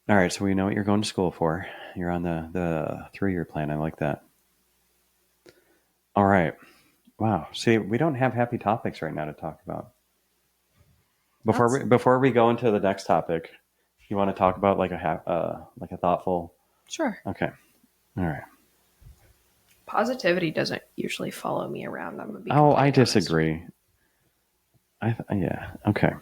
All right. So we know what you're going to school for. You're on the 3-year plan. I like that. All right. Wow. See, we don't have happy topics right now to talk about. Before we go into the next topic, you want to talk about like a thoughtful. Sure. Okay. All right. Positivity doesn't usually follow me around. I'm gonna be. Oh, I completely honest. disagree. Yeah. Okay.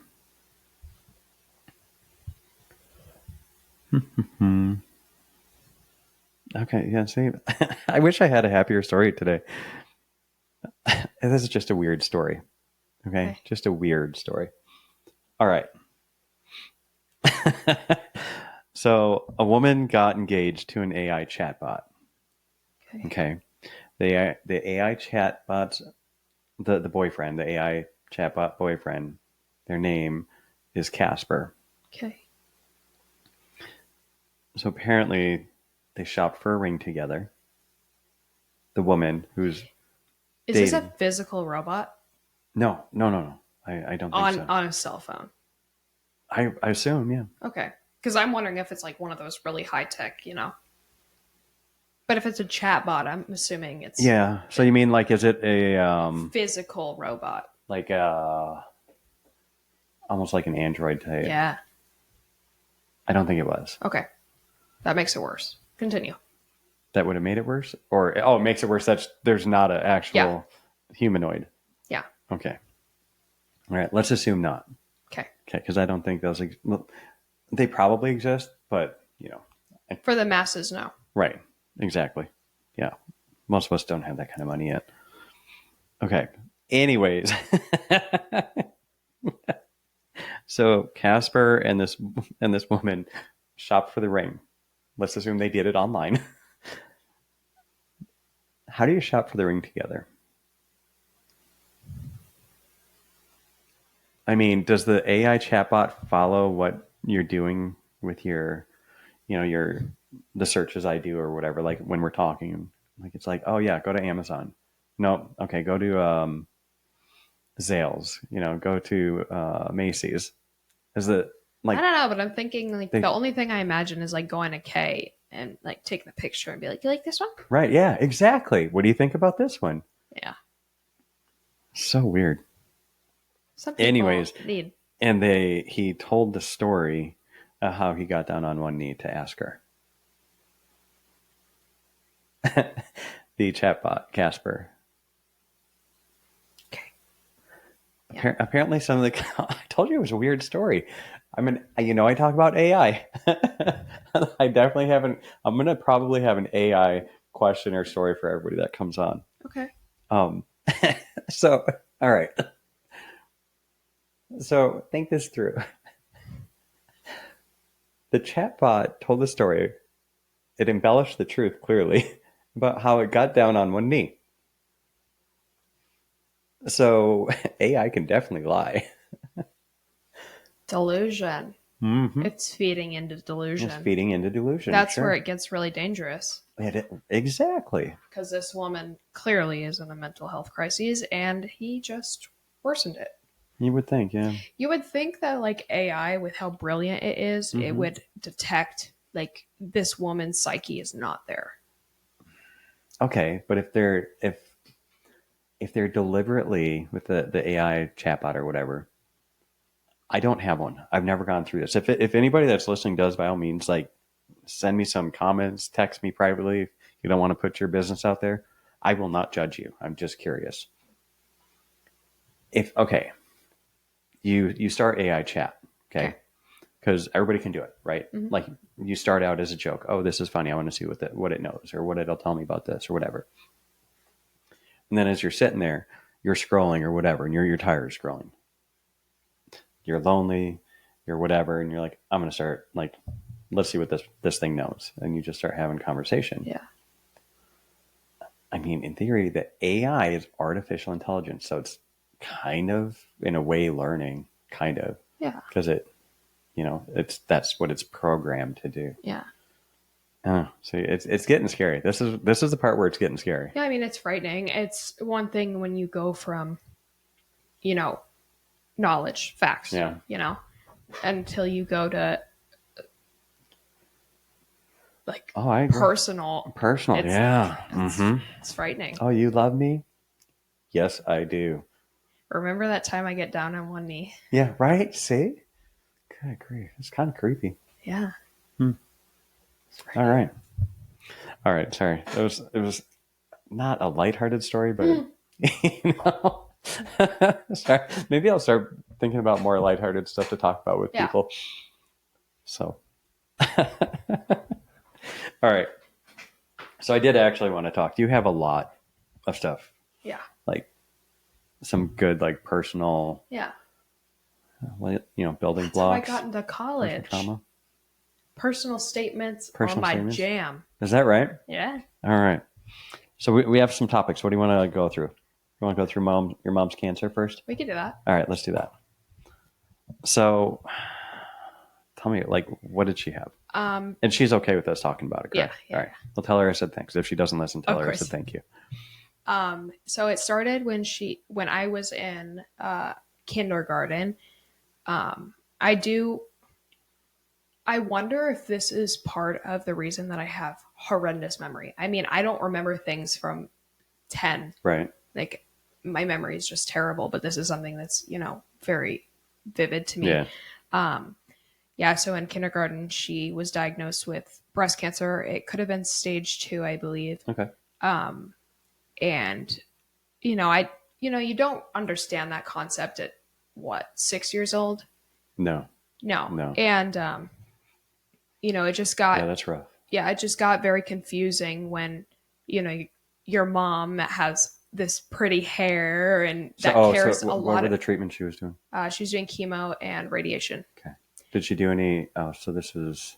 Okay. Yeah. See, I wish I had a happier story today. This is just a weird story. Okay. Just a weird story. All right. So a woman got engaged to an AI chatbot. Okay. The AI chatbot's the boyfriend, the AI chatbot boyfriend, their name is Casper. Okay. So apparently they shopped for a ring together. The woman who's Is dating. this a physical robot? No. I don't think so. On a cell phone. I assume, yeah. Okay. Because I'm wondering if it's like one of those really high tech, But if it's a chat bot, I'm assuming it's Yeah. So you mean like is it a physical robot? like almost like an Android type? Yeah. I don't think it was. Okay. That makes it worse. Continue. That would have made it worse? Or it makes it worse that there's not an actual humanoid. Yeah. Okay. All right. Let's assume not. Okay. Okay, because I don't think those they probably exist, but For the masses, no. right, exactly. Yeah, most of us don't have that kind of money yet. Okay. Anyways, so Casper and this woman shopped for the ring. Let's assume they did it online. How do you shop for the ring together? I mean, does the AI chatbot follow what you're doing with your, the searches I do or whatever? Like when we're talking, like it's like, oh yeah, go to Amazon. No, okay, go to Zales. Go to Macy's. Is it like? I don't know, but I'm thinking like the only thing I imagine is like going to K and like taking a picture and be like, "You like this one?" Right. Yeah. Exactly. What do you think about this one? Yeah. So weird. Some people Anyways, need. And he told the story of how he got down on one knee to ask her. The chatbot, Casper. Okay. Yeah. Apparently some of the... I told you it was a weird story. I mean, I talk about AI. I definitely haven't... I'm going to probably have an AI question or story for everybody that comes on. Okay. So, all right. So think this through. The chatbot told the story. It embellished the truth clearly about how it got down on one knee. So AI can definitely lie. Delusion. Mm-hmm. It's feeding into delusion. It's feeding into delusion. That's sure. where it gets really dangerous. Exactly. Because this woman clearly is in a mental health crisis, and he just worsened it. You would think, yeah. You would think that like AI, with how brilliant it is, it Hmm. would detect like this woman's psyche is not there. Okay, but if they're deliberately with the AI chatbot or whatever, I don't have one. I've never gone through this. If anybody that's listening does, by all means, like send me some comments, text me privately. If you don't want to put your business out there, I will not judge you. I'm just curious. If okay, you start AI chat, Okay. okay, because everybody can do it, right? Mm-hmm. Like you start out as a joke. Oh, this is funny. I want to see what it knows or what it'll tell me about this or whatever. And then as you're sitting there, you're scrolling or whatever, and you're tired of scrolling. You're lonely, you're whatever, and you're like, I'm gonna start like, let's see what this thing knows, and you just start having conversation. Yeah. I mean, in theory, the AI is artificial intelligence, so it's kind of in a way learning, kind of, Yeah. because that's what it's programmed to do. Yeah. See, it's getting scary. This is the part where it's getting scary. Yeah. I mean, it's frightening. It's one thing when you go from, you know, knowledge, facts, Yeah. until you go to like Oh, I agree. personal. Personal, It's, yeah. it's frightening. Oh, you love me? Yes, I do. Remember that time I get down on one knee? Yeah, right. See, good grief, it's kind of creepy. Yeah. Hmm. It's All frightening. right, all right. Sorry, it was not a lighthearted story, but you know, sorry. Maybe I'll start thinking about more lighthearted stuff to talk about with Yeah. people. So, all right. So I did actually want to talk. You have a lot of stuff, Yeah. like some good, like personal, Yeah. building That's how I blocks, got into personal college. trauma, Personal statements are personal my statements. jam. Is that right? Yeah. All right. So we have some topics. What do you want to go through? You want to go through your mom's cancer first? We could do that. All right, let's do that. So tell me, like, what did she have? And she's okay with us talking about it, Yeah. correct? Yeah. All right. Well, tell her I said thanks. If she doesn't listen, tell Of her I course. said thank you. So it started when I was in kindergarten. I wonder if this is part of the reason that I have horrendous memory. I mean, I don't remember things from 10. Right. Like my memory is just terrible, but this is something that's, very vivid to me. Yeah. Yeah, so in kindergarten she was diagnosed with breast cancer. It could have been stage 2, I believe. Okay. And you don't understand that concept at what, 6 years old? No. No. And it just got Yeah, that's rough. yeah, it just got very confusing when, your mom has this pretty hair and that cares a what lot were of the treatments she was doing? she's doing chemo and radiation. Okay. Did she do any? Oh, so this is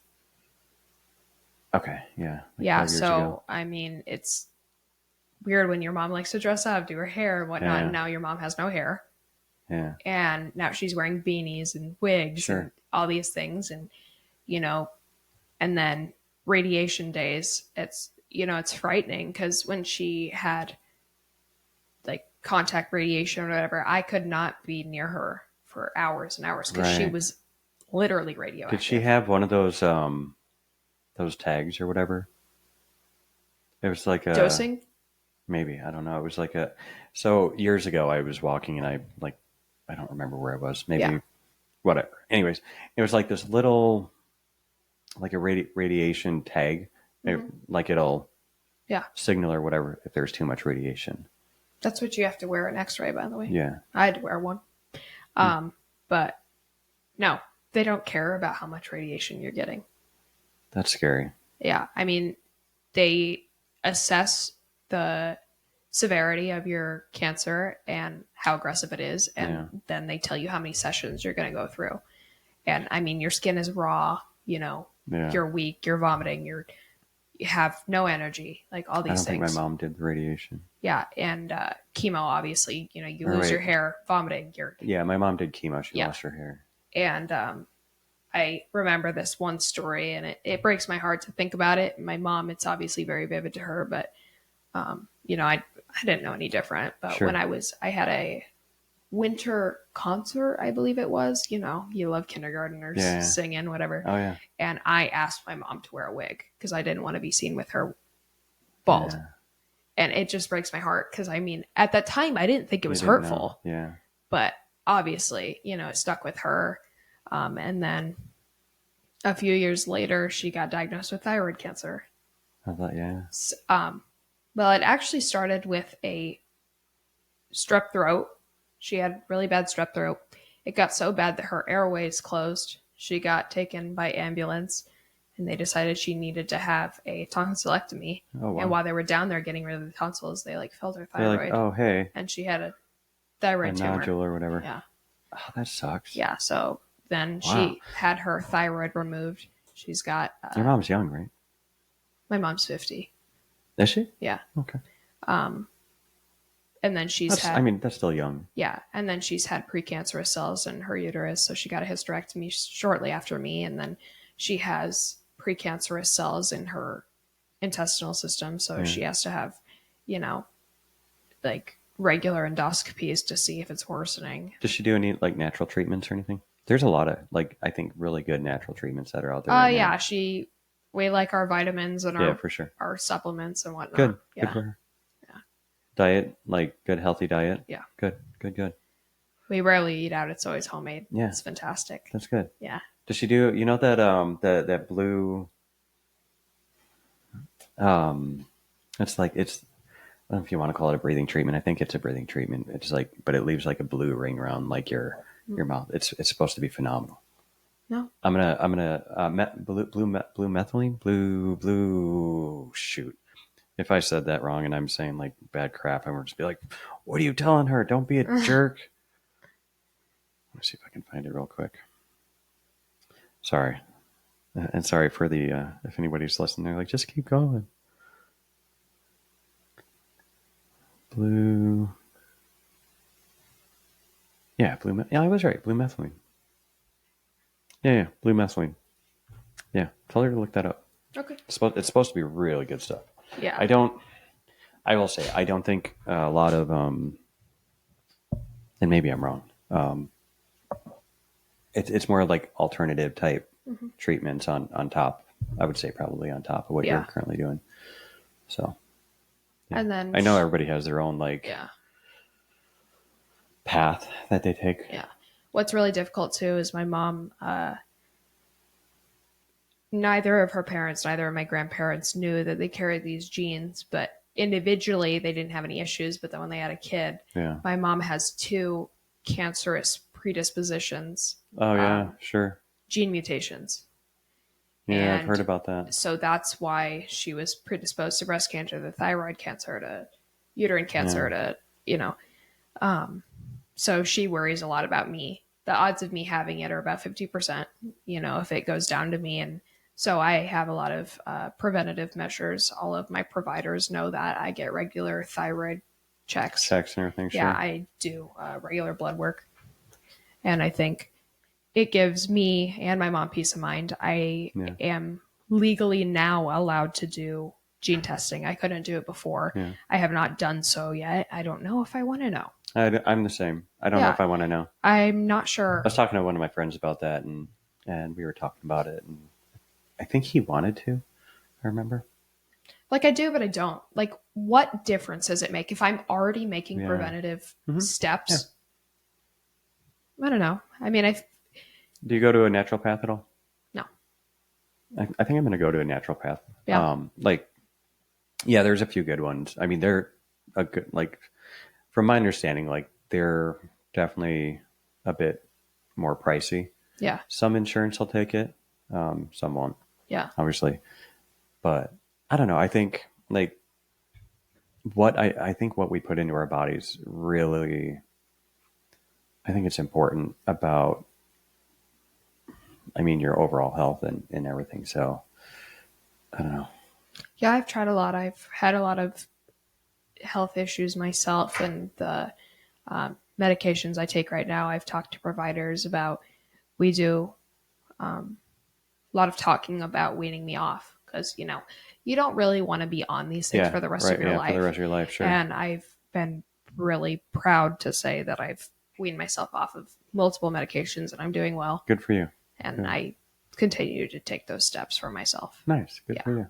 okay. Yeah. Like Yeah, 5 years so ago. I mean, it's weird when your mom likes to dress up, do her hair and whatnot, Yeah. and now your mom has no hair. Yeah. And now she's wearing beanies and wigs Sure. and all these things. And, and then radiation days, it's frightening because when she had like contact radiation or whatever, I could not be near her for hours and hours because she Right. was literally radioactive. Did she have one of those tags or whatever? It was like a dosing? maybe, I don't know. It was like so years ago I was walking and I don't remember where I was. Maybe Yeah. whatever. Anyways, it was like this little like a radiation tag. Like it'll Yeah. signal or whatever if there's too much radiation. That's what you have to wear an X-ray, by the way. Yeah. I had to wear one. But no, they don't care about how much radiation you're getting. That's scary. Yeah. I mean, they assess the severity of your cancer and how aggressive it is. And then they tell you how many sessions you're going to go through. And I mean, your skin is raw, you're weak, you're vomiting, you have no energy, like all these I don't things. think my mom did the radiation. Yeah. And chemo, obviously, you Or lose wait. your hair, vomiting, Yeah, my mom did chemo. She lost her hair. And I remember this one story, and it breaks my heart to think about it. My mom, it's obviously very vivid to her, but I didn't know any different. But Sure. when I had a winter concert, I believe it was. You know, you love kindergarteners Yeah. singing, whatever. Oh yeah. And I asked my mom to wear a wig because I didn't want to be seen with her bald. Yeah. And it just breaks my heart because I mean, at that time, I didn't think it You was didn't know. hurtful, Yeah. but obviously, you know, it stuck with her. And then a few years later, she got diagnosed with thyroid cancer. I thought, yeah. Well, it actually started with a strep throat. She had really bad strep throat. It got so bad that her airways closed. She got taken by ambulance and they decided she needed to have a tonsillectomy. Oh And wow. while they were down there getting rid of the tonsils, they like felt her They're like, thyroid oh hey, and she had a a thyroid tumor. nodule or whatever. Yeah. Oh, that sucks. Yeah. So then Wow. she had her thyroid removed. She's got, Your mom's young, right? my mom's 50. Is she? Yeah. Okay. And then she's I had, mean, that's still young. yeah. And then she's had precancerous cells in her uterus. So she got a hysterectomy shortly after me. And then she has precancerous cells in her intestinal system. So Yeah. she has to have, you know, like regular endoscopies to see if it's worsening. Does she do any like natural treatments or anything? There's a lot of like I think really good natural treatments that are out there Oh, right yeah. now. We like our vitamins and Yeah, for sure. our supplements and whatnot. Good. Yeah. Good for her. Yeah. Diet, like good healthy diet. Yeah. Good. Good. Good. We rarely eat out. It's always homemade. Yeah. It's fantastic. That's good. Yeah. Does she do? You know that that blue it's like it's I don't know if you want to call it a breathing treatment. I think it's a breathing treatment. It's like, but it leaves like a blue ring around like your mouth. It's supposed to be phenomenal. No. I'm gonna blue methylene blue shoot. If I said that wrong and I'm saying like bad crap, I'm gonna just be like, "What are you telling her? Don't be a jerk." Let me see if I can find it real quick. Sorry, and sorry for the if anybody's listening, they're like, just keep going. Blue, yeah, yeah, I was right. Blue methylene. Yeah, blue methylene. Yeah, tell her to look that up. Okay. It's supposed to be really good stuff. Yeah. I will say, I don't think a lot of, and maybe I'm wrong. It's more like alternative type treatments on top. I would say probably on top of what Yeah. you're currently doing. So, yeah. And then I know everybody has their own like yeah. path that they take. Yeah. What's really difficult too is my mom, neither of her parents, neither of my grandparents knew that they carried these genes, but individually they didn't have any issues. But then when they had a kid, Yeah. my mom has two cancerous predispositions, Oh yeah, sure. gene mutations. Yeah, I've And heard about that. so that's why she was predisposed to breast cancer, to thyroid cancer, to uterine cancer, to, you know, so she worries a lot about me. The odds of me having it are about 50%, you know, if it goes down to me. And so I have a lot of preventative measures. All of my providers know that. I get regular thyroid checks. Checks and everything, sure. Yeah, I do regular blood work. And I think it gives me and my mom peace of mind. I am legally now allowed to do gene testing. I couldn't do it before. Yeah. I have not done so yet. I don't know if I want to know. I'm the same. I don't know if I want to know. I'm not sure. I was talking to one of my friends about that, and we were talking about it, and I think he wanted to. I remember. Like I do, but I don't. Like, what difference does it make if I'm already making preventative steps? Yeah. I don't know. I mean, Do you go to a naturopath at all? No. I think I'm going to go to a naturopath. Yeah. Yeah, there's a few good ones. I mean, they're a good, like, from my understanding, like, they're definitely a bit more pricey. Yeah. Some insurance will take it. Some won't. Yeah. Obviously. But I don't know. I think, like, I think what we put into our bodies really, I think it's important about, I mean, your overall health and everything. So I don't know. Yeah, I've tried a lot. I've had a lot of health issues myself, and the medications I take right now, I've talked to providers about. We do a lot of talking about weaning me off because, you know, you don't really want to be on these things for the rest of your life. For the rest of your life, sure. And I've been really proud to say that I've weaned myself off of multiple medications, and I'm doing well. Good for you. And Good. I continue to take those steps for myself. Nice. Good Yeah. for you.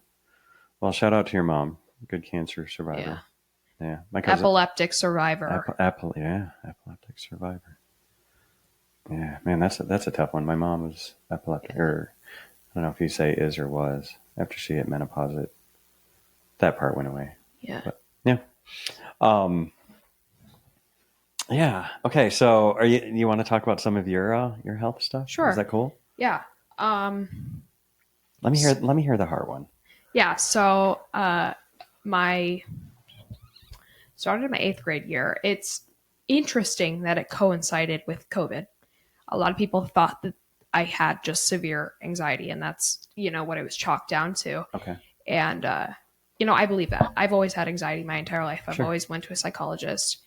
Well, shout out to your mom. Good cancer survivor. Yeah. My cousin. Epileptic survivor. Epileptic survivor. Yeah, man, that's a tough one. My mom was epileptic, or I don't know if you say is or was. After she hit menopause, that part went away. Yeah. But yeah. Yeah. Okay. So, you want to talk about some of your health stuff? Sure. Is that cool? Yeah. Let me hear the hard one. Yeah. So, my started my 8th grade year. It's interesting that it coincided with COVID. A lot of people thought that I had just severe anxiety, and that's, what it was chalked down to. Okay. And, I believe that. I've always had anxiety my entire life. I've Sure. always went to a psychologist.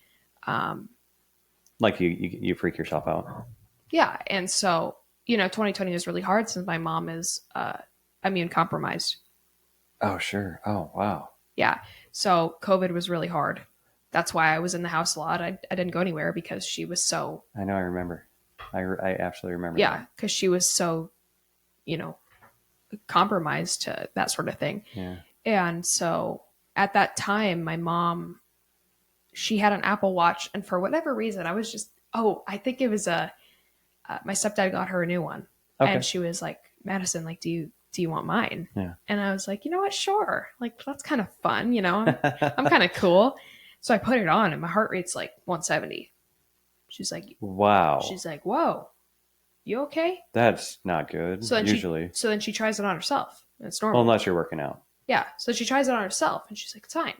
Like you freak yourself out. Yeah. And so, 2020 was really hard since my mom is immune compromised. Oh, sure. Oh, wow. Yeah. So COVID was really hard. That's why I was in the house a lot. I didn't go anywhere because she was so. I know. I remember. I absolutely remember. Yeah. Because she was so, compromised to that sort of thing. Yeah. And so at that time, my mom, she had an Apple Watch. And for whatever reason, I was just, I think it was my stepdad got her a new one. Okay. And she was like, Madison, like, do you want mine? Yeah. And I was like, you know what? Sure. Like, that's kind of fun. I'm kind of cool. So I put it on and my heart rate's like 170. She's like, wow. She's like, whoa, you okay? That's not good. So then usually. So then she tries it on herself. And it's normal. Well, unless you're working out. Yeah. So she tries it on herself and she's like, it's fine.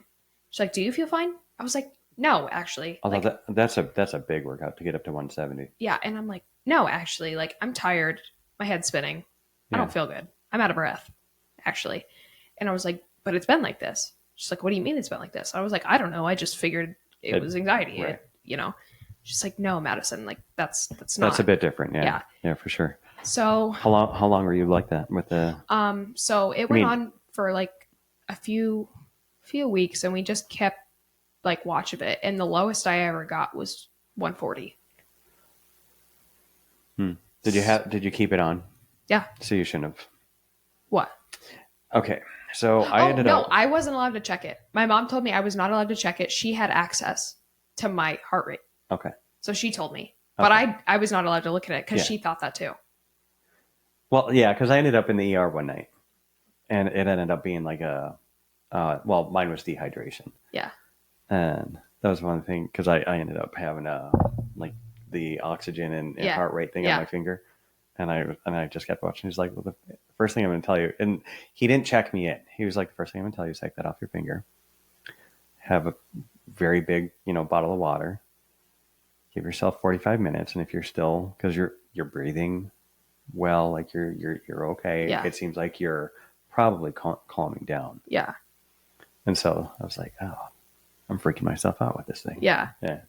She's like, do you feel fine? I was like, no, actually. Although that's a big workout to get up to 170. Yeah. And I'm like, no, actually, like, I'm tired. My head's spinning. I don't feel good. I'm out of breath, actually. And I was like, but it's been like this. She's like, what do you mean it's been like this? I was like, I don't know. I just figured it was anxiety. Right. She's like, no, Madison, like that's not. That's a bit different. Yeah. Yeah. Yeah, for sure. So how long were you like that with the? So it went on for like a few weeks, and we just kept like watch of it. And the lowest I ever got was 140. Did you keep it on? Yeah. So you shouldn't have. What? Okay. So I ended up. No, I wasn't allowed to check it. My mom told me I was not allowed to check it. She had access to my heart rate. Okay. So she told me. But I was not allowed to look at it because she thought that too. Well, yeah, because I ended up in the ER one night. And it ended up being like mine was dehydration. Yeah. And that was one thing, because I ended up having like the oxygen and heart rate thing on my finger. And I just kept watching. He's like, well, the first thing I'm going to tell you, and he didn't check me in. He was like, the first thing I'm going to tell you is take that off your finger. Have a very big, bottle of water. Give yourself 45 minutes. And if you're still, because you're breathing well, like you're okay. Yeah. It seems like you're probably calming down. Yeah. And so I was like, oh, I'm freaking myself out with this thing. Yeah. Yeah.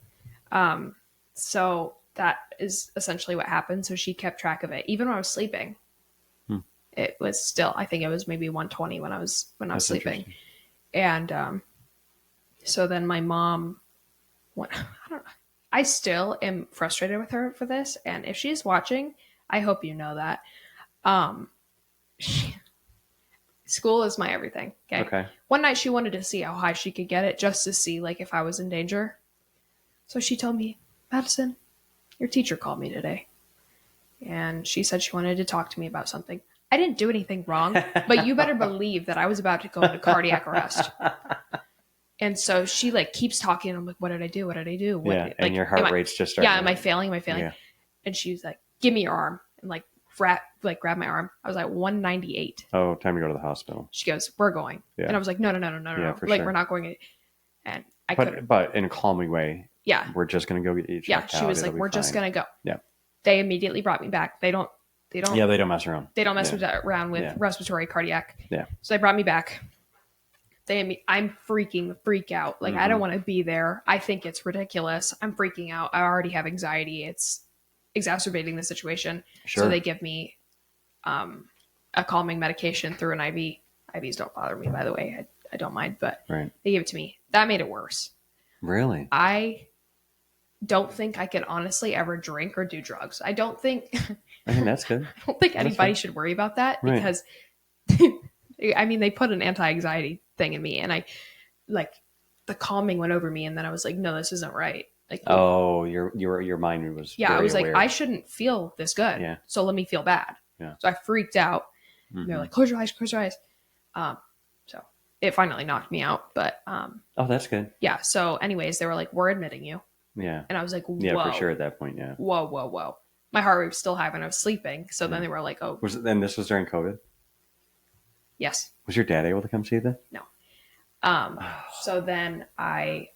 So that is essentially what happened. So she kept track of it. Even when I was sleeping, it was still, I think it was maybe 120 when I was sleeping. And so then my mom, I don't know. I still am frustrated with her for this. And if she's watching, I hope you know that. School is my everything. Okay. One night she wanted to see how high she could get it, just to see like if I was in danger. So she told me, Madison, your teacher called me today. And she said she wanted to talk to me about something. I didn't do anything wrong, but you better believe that I was about to go into cardiac arrest. And so she like keeps talking. And I'm like, what did I do? What did I do? And your heart rate's just starting. Yeah. Am I failing? Yeah. And she was like, give me your arm. And like grab my arm. I was like 198. Oh, time to go to the hospital. She goes, we're going. Yeah. And I was like, no. Like, we're not going. And I couldn't. But in a calming way. Yeah. We're just going to go get you checked out. She was like, we're just going to go. Yeah. They immediately brought me back. They don't. Yeah, they don't mess around. They don't mess around with respiratory cardiac. Yeah. So they brought me back. I'm freak out. Like, I don't want to be there. I think it's ridiculous. I'm freaking out. I already have anxiety. It's exacerbating the situation. Sure. So they give me a calming medication through an IV. IVs don't bother me, by the way. I don't mind, but they give it to me. That made it worse. Really? don't think I could honestly ever drink or do drugs. I don't think I mean, that's good. I don't think That's anybody fine. should worry about that Right. because I mean they put an anti-anxiety thing in me and I like the calming went over me and then I was like, no, this isn't right. Like Oh, your mind was yeah, I very was like, I aware. shouldn't feel this good. Yeah. So let me feel bad. Yeah. So I freaked out. And they're Hmm. like, close your eyes, close your eyes. So it finally knocked me out. But Oh, that's good. yeah. So, anyways, they were like, we're admitting you. Yeah. And I was like, Yeah, for sure whoa, at that point. Yeah. whoa, whoa, whoa. My heart rate was still high when I was sleeping. So then Yeah. they were like, oh, Was it then? This was during COVID. yes, Was your dad able to come see that? no. Um, so then I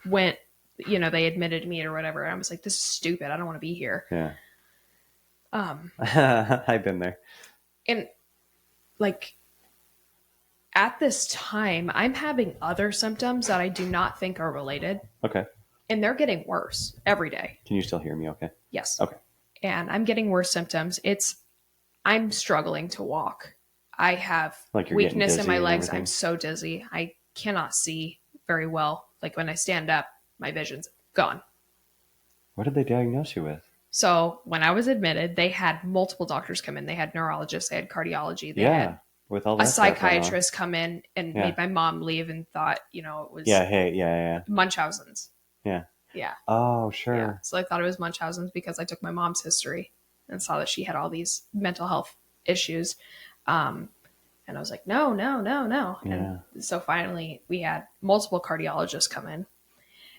went, you know, they admitted me or whatever. And I was like, this is stupid. I don't want to be here. Yeah. Um, I've been there. and like at this time, I'm having other symptoms that I do not think are related. Okay. And they're getting worse every day. Can you still hear me? Okay. Yes. Okay. And I'm getting worse symptoms. I'm struggling to walk. I have Like you're getting weakness in dizzy my and legs. everything? I'm so dizzy. I cannot see very well. Like when I stand up, my vision's gone. What did they diagnose you with? So when I was admitted, they had multiple doctors come in. They had neurologists, they had cardiology, they had With all a that stuff going on. psychiatrist come in and Yeah. made my mom leave and thought, you know, it was Yeah. Hey. Yeah. Munchausen's. Yeah. Yeah. Oh, Yeah. sure. So I thought it was Munchausen's because I took my mom's history and saw that she had all these mental health issues. And I was like, no, no, no, no. Yeah. And so finally we had multiple cardiologists come in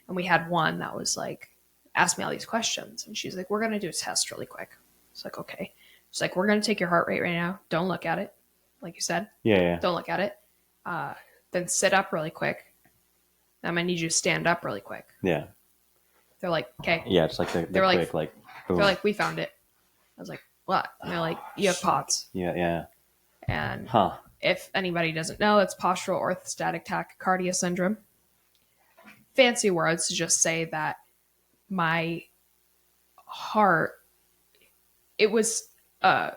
and we had one that was like, ask me all these questions. And she's like, we're going to do a test really quick. It's like, okay. She's like, we're going to take your heart rate right now. Don't look at it. Like you said, Yeah. don't look at it. Then sit up really quick. I'm going to need you to stand up really quick. Yeah. They're like, okay. Yeah. It's like the They're like- quick, like, boom. They're like, we found it. I was like, what? And they're like, you have POTS. Yeah. And Huh. if anybody doesn't know, it's postural orthostatic tachycardia syndrome. Fancy words to just say that my heart, it was a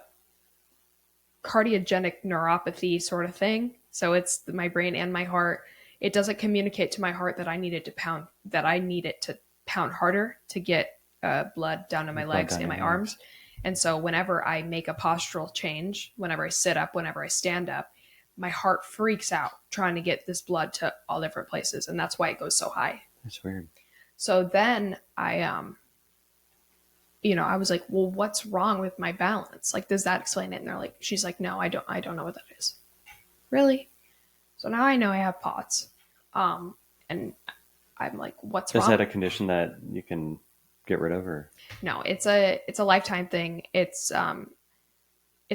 cardiogenic neuropathy sort of thing. So it's my brain and my heart. It doesn't communicate to my heart that I need it to pound harder to get blood down to my legs and my arms. And so whenever I make a postural change, whenever I sit up, whenever I stand up, my heart freaks out trying to get this blood to all different places. And that's why it goes so high. That's weird. So then I was like, well, what's wrong with my balance? Like, does that explain it? And they're like, she's like, no, I don't know what that is. Really? So now I know I have POTS. And I'm like, what's wrong? Is that a condition that you can get rid of, or? No, it's a lifetime thing. It's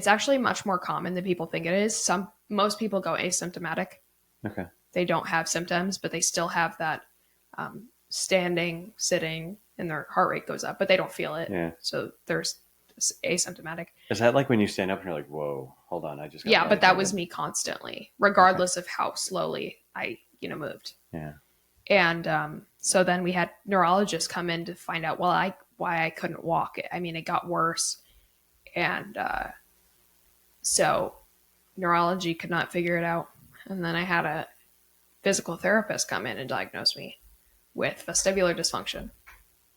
actually much more common than people think it is. Most people go asymptomatic. Okay. They don't have symptoms, but they still have that standing, sitting, and their heart rate goes up, but they don't feel it. Yeah. So they're asymptomatic. Is that like when you stand up and you're like, whoa, hold on, I just got Yeah, but that was me constantly, regardless of how slowly I, moved. Yeah. And so then we had neurologists come in to find out, why I couldn't walk. I mean, it got worse. And so neurology could not figure it out. And then I had a physical therapist come in and diagnose me with vestibular dysfunction.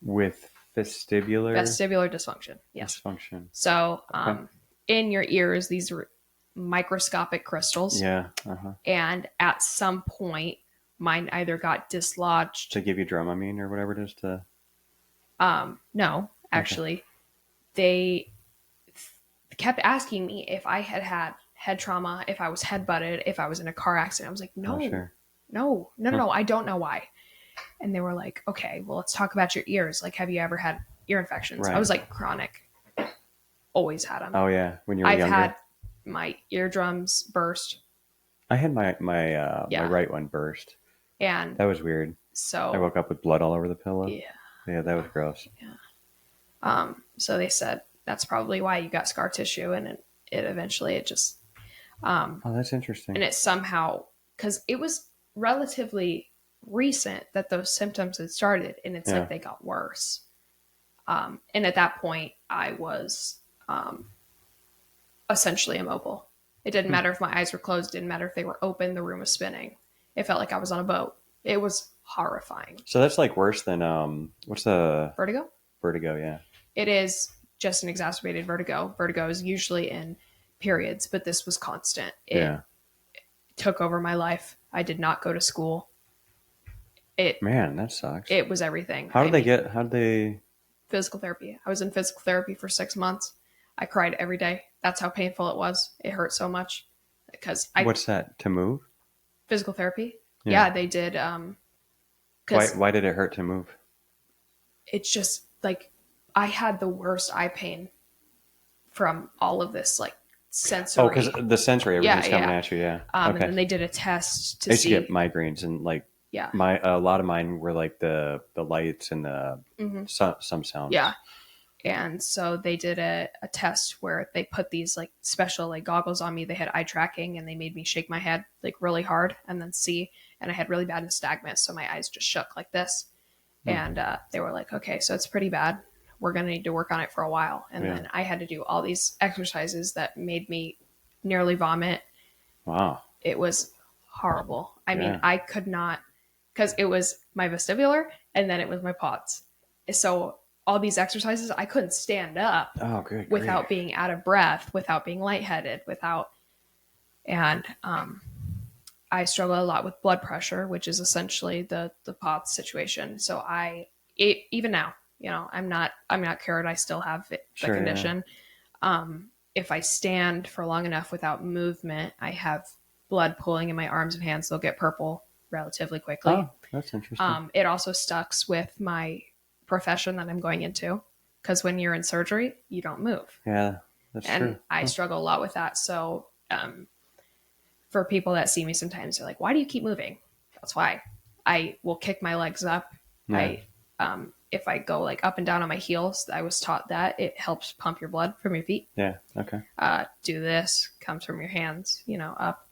With vestibular Dysfunction, yes. dysfunction. So Okay. in your ears, these are microscopic crystals. Yeah. And at some point, mine either got dislodged. To give you Dramamine or whatever it is to. No, actually, they kept asking me if I had head trauma, if I was head-butted, if I was in a car accident. I was like, no, Oh, sure. no, I don't know why. And they were like, okay, well, let's talk about your ears. Like, have you ever had ear infections? Right. I was like, chronic. Always had them. Oh yeah, when you were I've younger. had my eardrums burst. I had my right one burst. And That was weird. so I woke up with blood all over the pillow. yeah. Yeah, that was gross. So they said that's probably why you got scar tissue, and it eventually just Oh, that's interesting. and it somehow, because it was relatively recent that those symptoms had started, and it's Yeah. like they got worse. And at that point, I was essentially immobile. It didn't matter if my eyes were closed, didn't matter if they were open, the room was spinning. It felt like I was on a boat. It was horrifying. So that's like worse than what's the Vertigo? vertigo? Yeah. It is just an exacerbated vertigo. Vertigo is usually in periods, but this was constant. It Yeah. took over my life. I did not go to school. It Man, that sucks. it was everything. How did they get? How did they? Physical therapy. I was in physical therapy for 6 months. I cried every day. That's how painful it was. It hurt so much because I What's that to move? physical therapy. Yeah. Yeah, they did. Why? Because Why did it hurt to move? it's just like I had the worst eye pain from all of this like sensory. Oh, because the sensory, everything's coming at you. Yeah. And Okay. then they did a test I to used to see. get migraines, and like Yeah. a lot of mine were like the lights and the some sounds. Yeah. And so they did a test where they put these like special like goggles on me. They had eye tracking and they made me shake my head like really hard and then see. And I had really bad nystagmus, so my eyes just shook like this. And they were like, okay, so it's pretty bad. We're going to need to work on it for a while. And then I had to do all these exercises that made me nearly vomit. Wow. It was horrible. I mean, I could not, because it was my vestibular and then it was my pods. So all these exercises, I couldn't stand up without being out of breath, without being lightheaded, and I struggle a lot with blood pressure, which is essentially the POTS situation. So even now, I'm not cured. I still have the condition. Yeah. If I stand for long enough without movement, I have blood pooling in my arms and hands. They'll get purple relatively quickly. Oh, that's interesting. It also stucks with my profession that I'm going into, because when you're in surgery, you don't move. Yeah, that's true. And I struggle a lot with that. So for people that see me sometimes, they're like, why do you keep moving? That's why. I will kick my legs up. Yeah. If I go like up and down on my heels, I was taught that it helps pump your blood from your feet. Yeah. Okay. Do this, comes from your hands, up.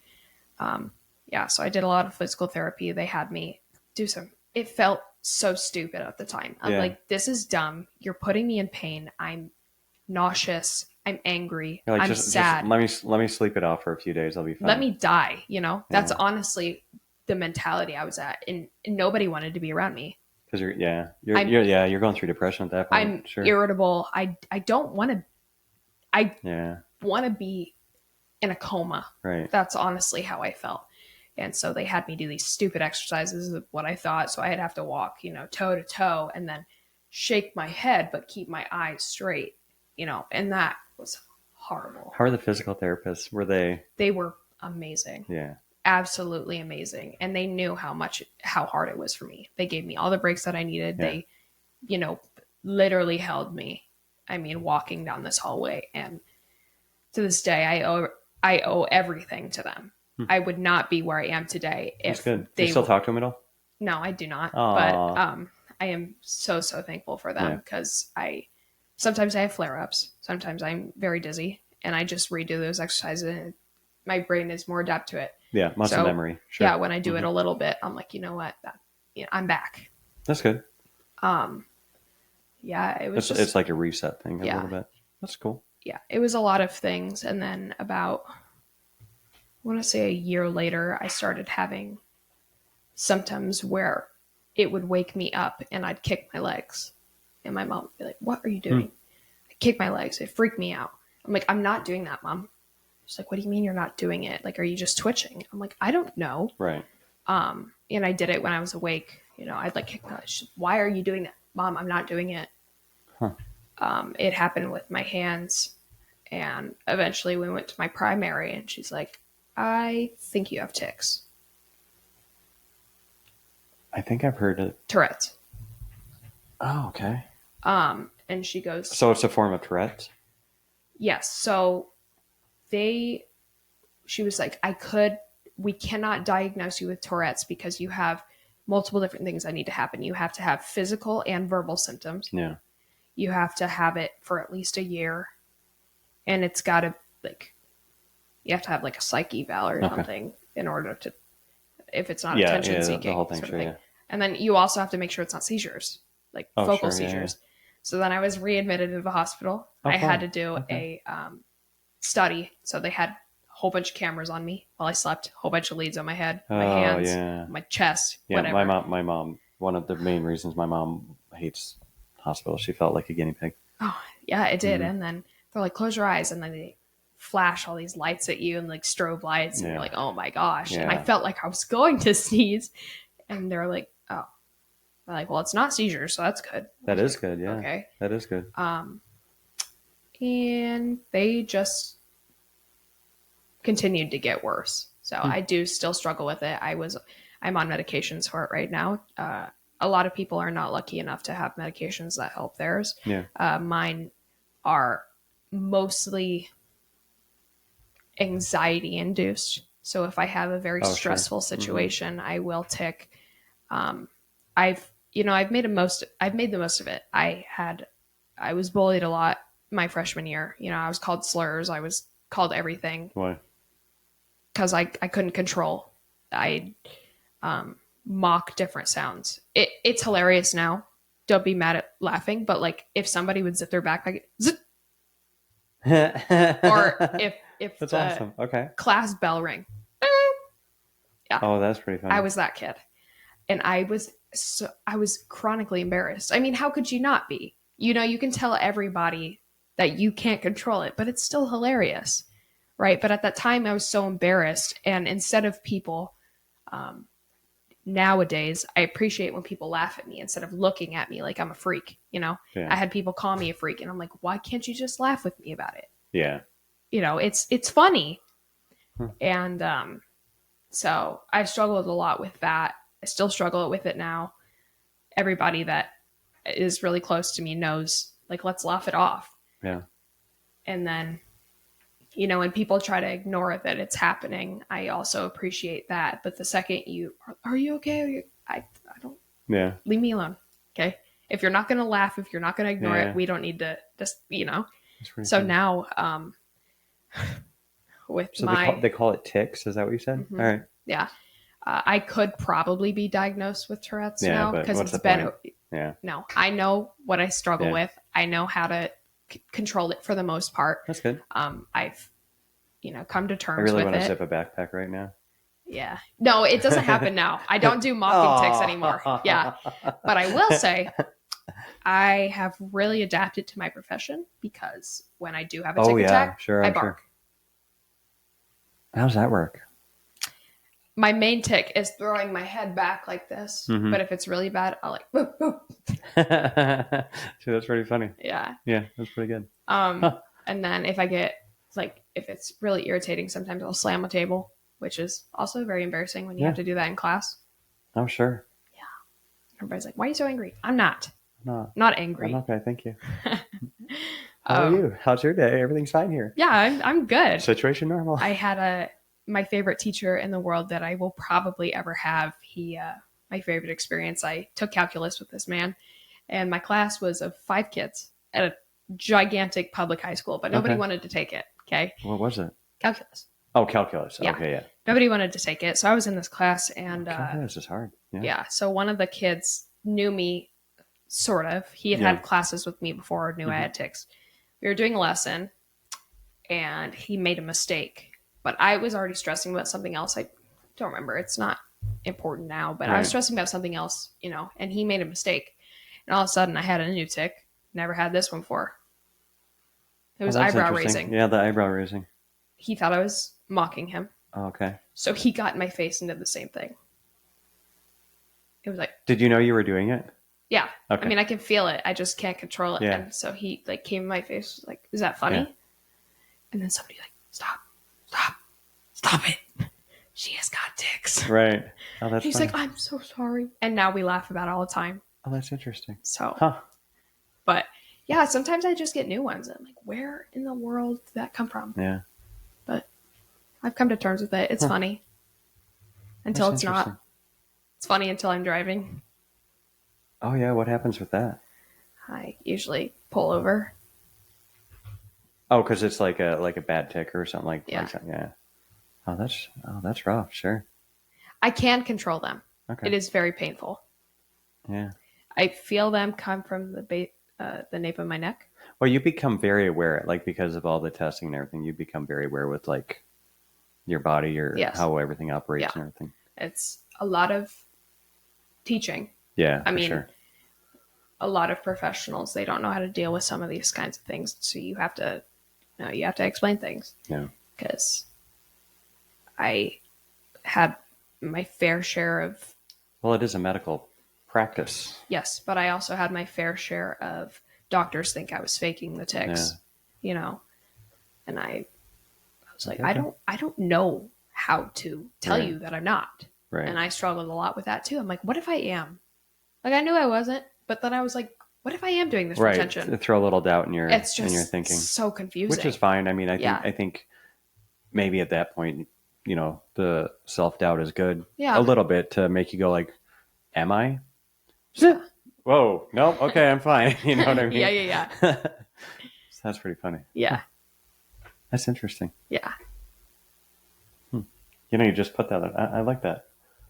So I did a lot of physical therapy. They had me do it felt so stupid at the time. I'm like, this is dumb. You're putting me in pain. I'm nauseous. I'm angry. Like, I'm sad. Just let me sleep it off for a few days. I'll be fine. Let me die. That's honestly the mentality I was at, and nobody wanted to be around me. Because you're going through depression at that point. I'm irritable. I don't want to. I want to be in a coma. Right. That's honestly how I felt. And so they had me do these stupid exercises of what I thought. So I'd have to walk, toe to toe, and then shake my head, but keep my eyes straight, and that was horrible. How are the physical therapists? Were they? They were amazing. Yeah. Absolutely amazing. And they knew how hard it was for me. They gave me all the breaks that I needed. Yeah. They, literally held me. I mean, walking down this hallway, and to this day, I owe everything to them. I would not be where I am today if they. Do you still talk to them at all? No, I do not. Aww. But I am so thankful for them, because sometimes I have flare-ups. Sometimes I'm very dizzy, and I just redo those exercises, and my brain is more adept to it. Yeah, muscle memory. Sure. Yeah, when I do it a little bit, I'm like, you know what? I'm back. That's good. Yeah, it was. It's like a reset thing a little bit. That's cool. Yeah, it was a lot of things, and then about, I want to say a year later, I started having symptoms where it would wake me up and I'd kick my legs. And my mom would be like, what are you doing? I kick my legs. It freaked me out. I'm like, I'm not doing that, Mom. She's like, what do you mean you're not doing it? Like, are you just twitching? I'm like, I don't know. Right. And I did it when I was awake. I'd like kick my legs. Why are you doing that? Mom, I'm not doing it. Huh. It happened with my hands. And eventually we went to my primary, and she's like, I think you have tics. I think I've heard it. Tourette's. Oh, okay. And she goes, so it's a form of Tourette's? Yes. So she was like, we cannot diagnose you with Tourette's because you have multiple different things that need to happen. You have to have physical and verbal symptoms. Yeah. You have to have it for at least a year. And it's got to, you have to have a psych eval or something in order to, if it's not attention seeking. The whole thing, sure, yeah. And then you also have to make sure it's not seizures, focal seizures. Yeah. So then I was readmitted to the hospital. I had to do a study. So they had whole bunch of cameras on me while I slept, whole bunch of leads on my head, my Oh hands, yeah. my chest, Yeah, whatever. my mom. One of the main reasons my mom hates hospitals. She felt like a guinea pig. Oh, yeah, it did. Hmm. And then they're like, close your eyes. And then they flash all these lights at you and like strobe lights. And you're Yeah, like, oh my gosh. And I yeah. felt like I was going to sneeze. And they're like, oh, they're like, well, it's not seizures. So that's good. I That was is like, good. Yeah, okay. that is good. And they just continued to get worse. So Hmm. I do still struggle with it. I'm on medications for it right now. A lot of people are not lucky enough to have medications that help theirs. Yeah. Mine are mostly anxiety induced. So if I have a very Oh, sure. stressful Hmm. situation, I will tic. I've made the most of it. I was bullied a lot my freshman year. I was called slurs. I was called everything Why? because I couldn't control. I mock different sounds. It's hilarious now. Don't be mad at laughing, but like if somebody would zip their back like zip, or if That's the awesome. Okay. class bell ring, yeah, Oh, that's pretty I funny. was that kid, and I was chronically embarrassed. I mean, how could you not be? You can tell everybody that you can't control it, but it's still hilarious, right? But at that time, I was so embarrassed, and instead of people nowadays, I appreciate when people laugh at me instead of looking at me like I'm a freak. I Yeah. had people call me a freak, and I'm like, why can't you just laugh with me about it? Yeah. It's funny, Huh. and so I struggled a lot with that. I still struggle with it now. Everybody that is really close to me knows, like, let's laugh it off. Yeah. And then, when people try to ignore that it's happening, I also appreciate that. But the second are you okay? I don't, Yeah. leave me alone. Okay. If you're not going to laugh, if you're not going to ignore Yeah. it, we don't need to just. That's pretty So funny. now, with So my, they call it tics. Is that what you said? All mhm, right. yeah, I could probably be diagnosed with Tourette's Yeah, now but because what's it's the been, point? Yeah. no, I know what I struggle Yeah. with. I know how to control it for the most part. That's good. I've, come to I terms really with want to it. zip a backpack right now. Yeah. No, it doesn't happen now. I don't do mocking ticks anymore. Yeah. Oh. But I will say I have really adapted to my profession because when I do have a Oh tick yeah, attack, sure, I I'm sure. bark. How does that work? My main tick is throwing my head back like this. Mm-hmm. But if it's really bad, I'll like, "Whoop, whoop." See, that's pretty funny. Yeah. Yeah, that's pretty good. Um, Huh. and then if it's really irritating, sometimes I'll slam a table, which is also very embarrassing when you Yeah. have to do that in class. I'm sure. Everybody's like, why are you so angry? I'm not. No, Not I'm angry. okay. Thank you. How are you? How's your day? Everything's fine here. Yeah, I'm good. Situation normal. I had my favorite teacher in the world that I will probably ever have. My favorite experience. I took calculus with this man, and my class was of 5 kids at a gigantic public high school, but nobody Okay. wanted to take it. Okay, What was it? calculus. Oh, calculus. Yeah. Okay, yeah. Nobody wanted to take it, so I was in this class, and Calculus is hard. Yeah. yeah. So one of the kids knew me, sort of. He had Yeah. had classes with me before, knew I Mhm. had tics. We were doing a lesson, and he made a mistake. But I was already stressing about something else. I don't remember. It's not important now, but I was Right. stressing about something else, and he made a mistake. And all of a sudden, I had a new tic. Never had this one before. It Oh, was that's eyebrow interesting. raising. Yeah, the eyebrow raising. He thought I was mocking him. Oh, okay. So he got in my face and did the same thing. It was like, Did you know you were doing it? yeah. Okay. I mean, I can feel it. I just can't control it. Yeah. And so he like came in my face, was like, is that funny? Yeah. And then somebody like, stop it. She has got tics. Right. Oh, that's He's funny. like, I'm so sorry. And now we laugh about it all the time. Oh, that's interesting. So, Huh. but yeah, sometimes I just get new ones. I'm like, where in the world did that come from? Yeah. But I've come to terms with it. It's Huh. funny until That's it's not. interesting. It's funny until I'm driving. Oh, yeah. What happens with that? I usually pull over. Oh, because it's like a bad tick or something like Yeah. that. Yeah. Oh, that's rough. Sure. I can control them. Okay. It is very painful. Yeah. I feel them come from the nape of my neck. Well, you become very aware, like because of all the testing and everything. You become very aware with like your body, your Yes. how everything operates Yeah. and everything. It's a lot of teaching. Yeah, I for mean, sure. a lot of professionals, they don't know how to deal with some of these kinds of things. So you have to, you have to explain things. Yeah. Because I had my fair share of, Well, it is a medical practice. yes, but I also had my fair share of doctors think I was faking the ticks, and I was like, I don't know how to tell Right. you that I'm not. Right. And I struggled a lot with that too. I'm like, what if I am? Like, I knew I wasn't, but then I was like, what if I am doing this for Right. attention? Throw a little doubt It's in your just thinking, so confusing. which is fine. I mean, Yeah. I think maybe at that point, the self doubt is good Yeah. a little bit to make you go like, "Am I?" Yeah. Whoa, no, okay, I'm fine. You know what I mean? Yeah. So that's pretty funny. Yeah. That's interesting. Yeah. You just put that. I like that.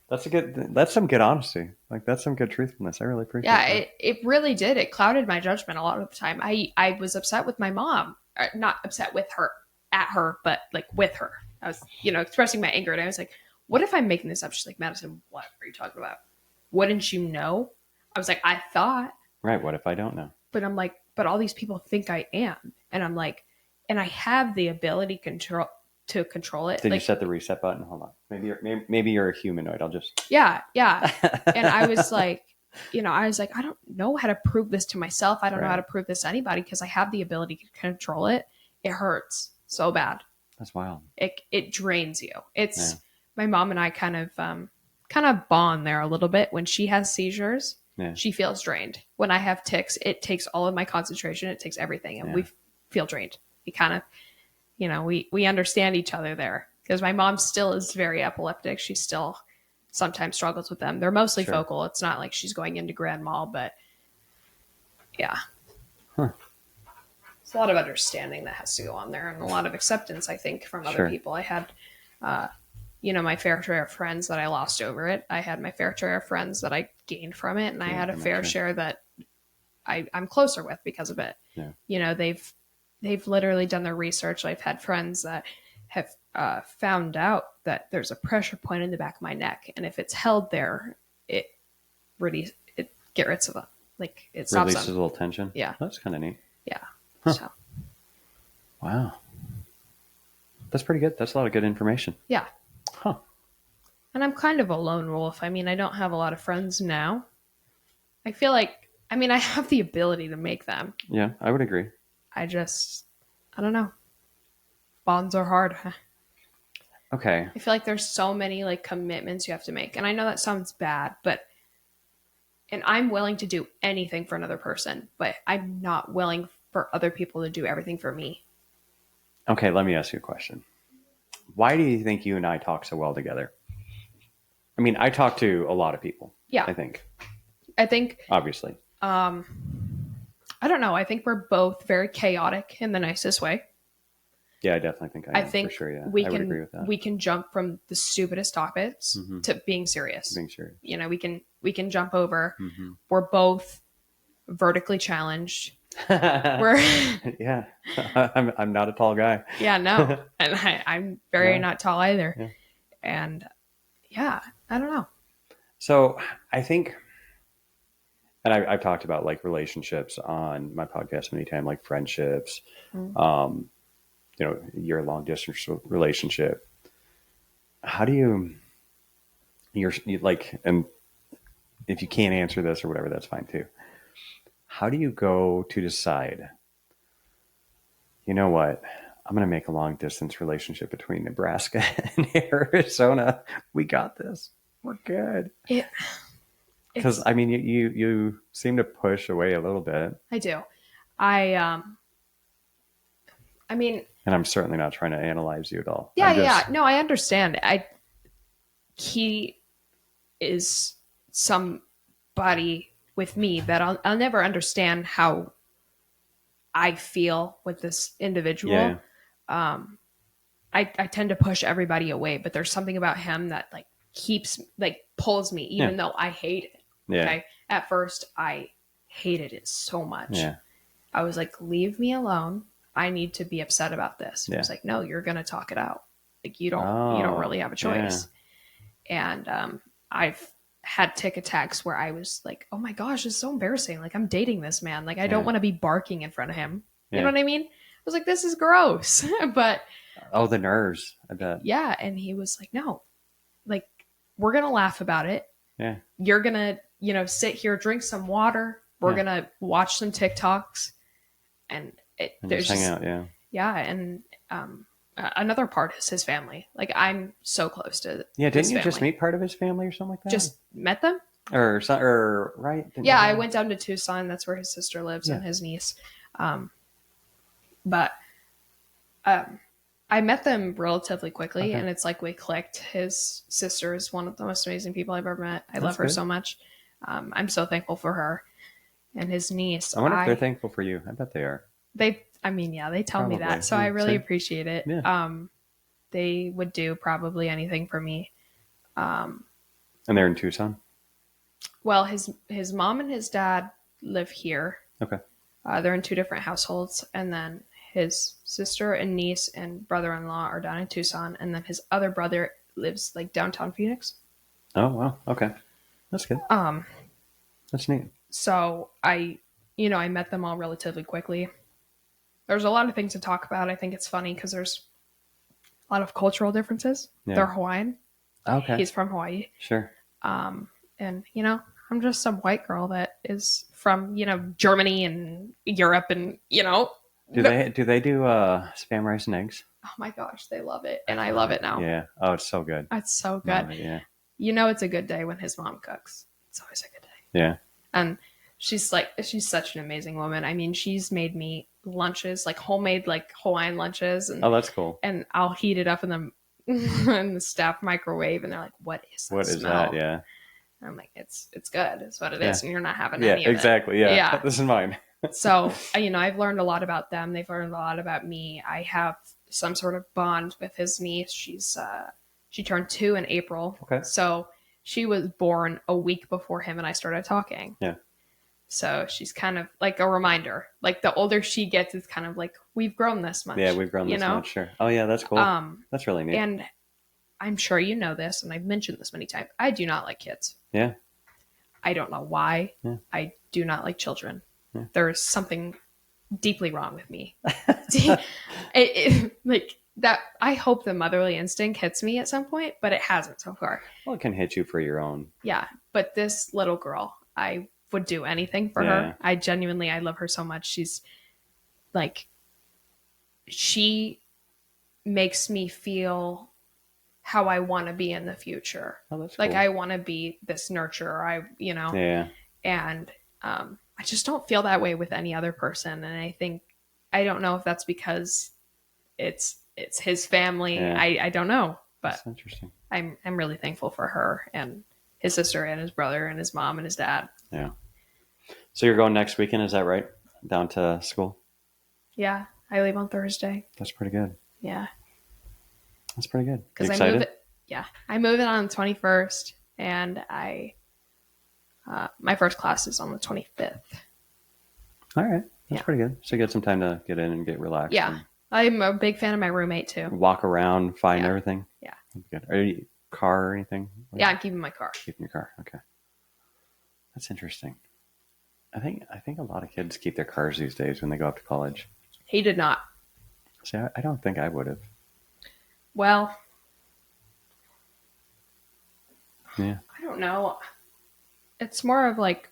That's some good honesty. Like that's some good truthfulness. I really appreciate Yeah, that. it really did. It clouded my judgment a lot of the time. I was upset with my mom. Not upset with her, at her, but like with her. I was, expressing my anger, and I was like, what if I'm making this up? She's like, Madison, what are you talking about? Wouldn't you know? I was like, I thought. Right. What if I don't know? But I'm like, but all these people think I am. And I'm like, and I have the ability to control it. Did like, you set the reset button? Hold on. Maybe you're a humanoid. I'll just. Yeah. And I was like, I don't know how to prove this to myself. I don't know how to prove this to anybody because I have the ability to control it. It hurts so bad. That's wild. It drains you. It's my mom and I kind of bond there a little bit. When she has seizures, she feels drained. When I have tics, it takes all of my concentration. It takes everything, and we feel drained. We kind of, we understand each other there because my mom still is very epileptic. She still sometimes struggles with them. They're mostly focal. It's not like she's going into grand mal, but yeah. Huh. It's a lot of understanding that has to go on there and a lot of acceptance, I think, from other people. I had, my fair share of friends that I lost over it. I had my fair share of friends that I gained from it. And I had a fair share that I'm closer with because of it. Yeah. They've literally done their research. I've had friends that have found out that there's a pressure point in the back of my neck. And if it's held there, it get rid of it. Like it stops Releases a little tension. Yeah. That's kind of neat. Yeah. Huh. So. Wow. That's pretty good. That's a lot of good information. Yeah. Huh. And I'm kind of a lone wolf. I mean, I don't have a lot of friends now. I feel like, I have the ability to make them. Yeah, I would agree. I don't know. Bonds are hard. Okay. I feel like there's so many like commitments you have to make. And I know that sounds bad, and I'm willing to do anything for another person, but I'm not willing for other people to do everything for me. Okay, let me ask you a question. Why do you think you and I talk so well together? I mean, I talk to a lot of people. Yeah. I think. Obviously. I don't know. I think we're both very chaotic in the nicest way. Yeah, I definitely think I am, think for sure. Yeah, I would agree with that. We can jump from the stupidest topics to being serious. Being serious. We can jump over. Mm-hmm. We're both vertically challenged. Yeah, I'm not a tall guy. Yeah, no, and I'm very not tall either. Yeah. And yeah, I don't know. So I think, and I've talked about like relationships on my podcast many times, like friendships, your long distance relationship. How do you like, and if you can't answer this or whatever, that's fine too. How do you go to decide, you know what, I'm going to make a long distance relationship between Nebraska and Arizona. We got this. We're good. Because you seem to push away a little bit. I do. And I'm certainly not trying to analyze you at all. Yeah. No, I understand. He is somebody with me that I'll never understand how I feel with this individual. Yeah. I tend to push everybody away, but there's something about him that like pulls me, even though I hate it. Yeah. Okay. At first I hated it so much. Yeah. I was like, leave me alone. I need to be upset about this. Yeah. I was like, no, you're going to talk it out. Like you don't Oh, really have a yeah, choice. And I've had tic attacks where I was like, oh my gosh, it's so embarrassing. Like I'm dating this man. Like I don't yeah, want to be barking in front of him. You know yeah. what I mean? I was like, this is gross. But Oh, the nerves. I bet. yeah, and he was like, no, like we're gonna laugh about it. Yeah, You're gonna, sit here, drink some water. We're yeah. gonna watch some TikToks, and And just there's hang just out. Yeah. yeah, and another part is his family. Like I'm so close to Yeah. Didn't his you just family. meet part of his family or something like that? Just met them. Or some, or right? Didn't you Yeah, I go? went down to Tucson. That's where his sister lives Yeah. and his niece. Um, but um, I met them relatively quickly, Okay. and it's like we clicked. His sister is one of the most amazing people I've ever met. I That's love her good. so much. I'm so thankful for her and his niece. I wonder if they're thankful for you. I bet they are. I mean, yeah, they tell me Probably. that, so I Yeah. really See? appreciate it. Yeah. They would do probably anything for me. Um, And they're in Tucson. well, his mom and his dad live here. Okay. They're in two different households, and then his sister and niece and brother-in-law are down in Tucson, and then his other brother lives like downtown Phoenix. Oh wow. Okay. That's good. Um, That's neat. so I met them all relatively quickly. There's a lot of things to talk about. I think it's funny because there's a lot of cultural differences. Yeah. They're Hawaiian. Okay. He's from Hawaii. Sure. And I'm just some white girl that is from Germany and Europe, and Do they do spam rice and eggs? oh my gosh, they love it, and I love it now. Yeah. Oh, it's so good. It's so Love good. it, yeah. It's a good day when his mom cooks. It's always a good day. Yeah. And she's such an amazing woman. I mean, she's made me lunches, like homemade like Hawaiian lunches, and Oh, that's cool. I'll heat it up in the in the staff microwave, and they're like, "What is that What is smell?" that? Yeah. And I'm like, "It's good. It's what it Yeah. is, and you're not having Yeah. any of Exactly. Yeah. Yeah. This is mine. So, I've learned a lot about them. They've learned a lot about me. I have some sort of bond with his niece. She turned 2 in April. Okay. So she was born a week before him and I started talking. Yeah. So she's kind of like a reminder. Like the older she gets, it's kind of like we've grown this much. Yeah, we've grown this much. Sure. Oh, yeah. That's cool. That's really neat. And I'm sure you know this, and I've mentioned this many times. I do not like kids. Yeah. I don't know why. Yeah. I do not like children. Yeah. There is something deeply wrong with me. Like that. I hope the motherly instinct hits me at some point, but it hasn't so far. Well, it can hit you for your own. Yeah, but this little girl, I would do anything for Yeah. her. I love her so much. She's like, she makes me feel how I want to be in the future. Oh, that's Like cool. I want to be this nurturer. Yeah. And I just don't feel that way with any other person. And I don't know if that's because it's his family. Yeah. I don't know, but That's interesting. I'm really thankful for her and his sister and his brother and his mom and his dad. Yeah. So you're going next weekend, is that right? Down to school? Yeah, I leave on Thursday. That's pretty good. Yeah, That's pretty good. You because excited? I move it on the 21st, and my first class is on the 25th. All right. That's Yeah. pretty good. So you get some time to get in and get relaxed. Yeah, I'm a big fan of my roommate too. And walk around, find Yeah. everything. Yeah. That's good. Are you car or anything? Yeah, I'm keeping my car. Keeping your car. Okay. That's interesting. I think a lot of kids keep their cars these days when they go up to college. He did not. See, I don't think I would have. Well, Yeah. I don't know. It's more of like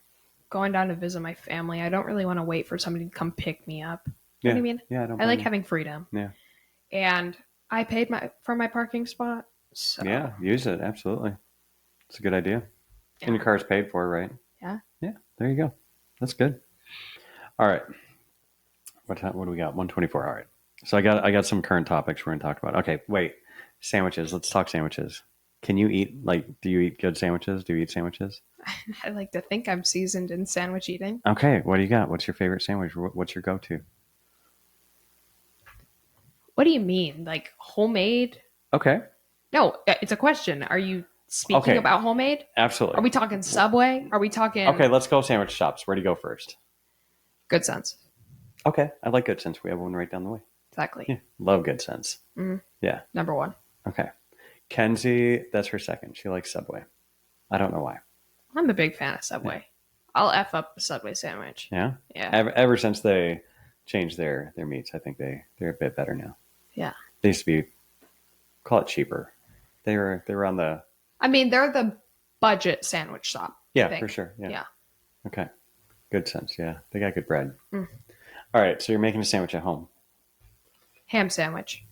going down to visit my family. I don't really want to wait for somebody to come pick me up. You know what I mean? Yeah, I don't I like blame having freedom. you. Yeah. And I paid for my parking spot. So Yeah, use it. Absolutely. It's a good idea. Yeah. And your car's paid for, right? Yeah. Yeah, there you go. That's good. All right. What do we got? 124. All right. So I got some current topics we're going to talk about. Okay, wait. Sandwiches. Let's talk sandwiches. Can you eat, do you eat good sandwiches? Do you eat sandwiches? I like to think I'm seasoned in sandwich eating. Okay, what do you got? What's your favorite sandwich? What's your go-to? What do you mean? Like homemade? Okay, No, it's a question. Are you speaking Okay. about homemade? absolutely. Are we talking Subway? Are we talking Okay, let's go sandwich shops. Where do you go first? Good Sense? Okay, I like Good Sense. We have one right down the way. Exactly. Yeah, love Good Sense. Mhm. Yeah, Number one. Okay. Kenzie, that's her second. She likes Subway. I don't know why. I'm a big fan of Yeah. Subway. I'll F up a Subway sandwich. Yeah. Yeah. Ever since they changed their meats, I think they're a bit better now. Yeah. They used to be, call it cheaper. They were on the, I mean, they're the budget sandwich shop, I yeah, for think. sure. Yeah. Yeah. Okay. Good sense. Yeah. They got good bread. Mm. All right. So you're making a sandwich at home. Ham sandwich.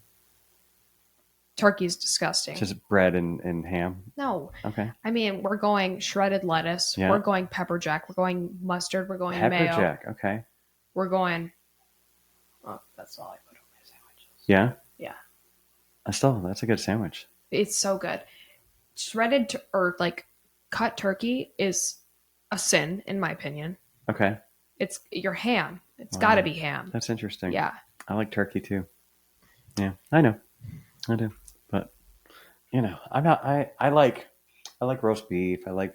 Turkey's disgusting. Just bread and ham. No. Okay. I mean, we're going shredded lettuce. Yeah. We're going pepper jack. We're going mustard. We're going Pepper mayo. jack. Okay. We're going. Oh, that's all I put on my sandwiches. Yeah. Yeah. That's a good sandwich. It's so good. Shredded or like cut turkey is a sin, in my opinion. Okay. It's your ham. It's Wow. got to be ham. That's interesting. Yeah. I like turkey too. Yeah, I know. I do. But I'm not. I like roast beef. I like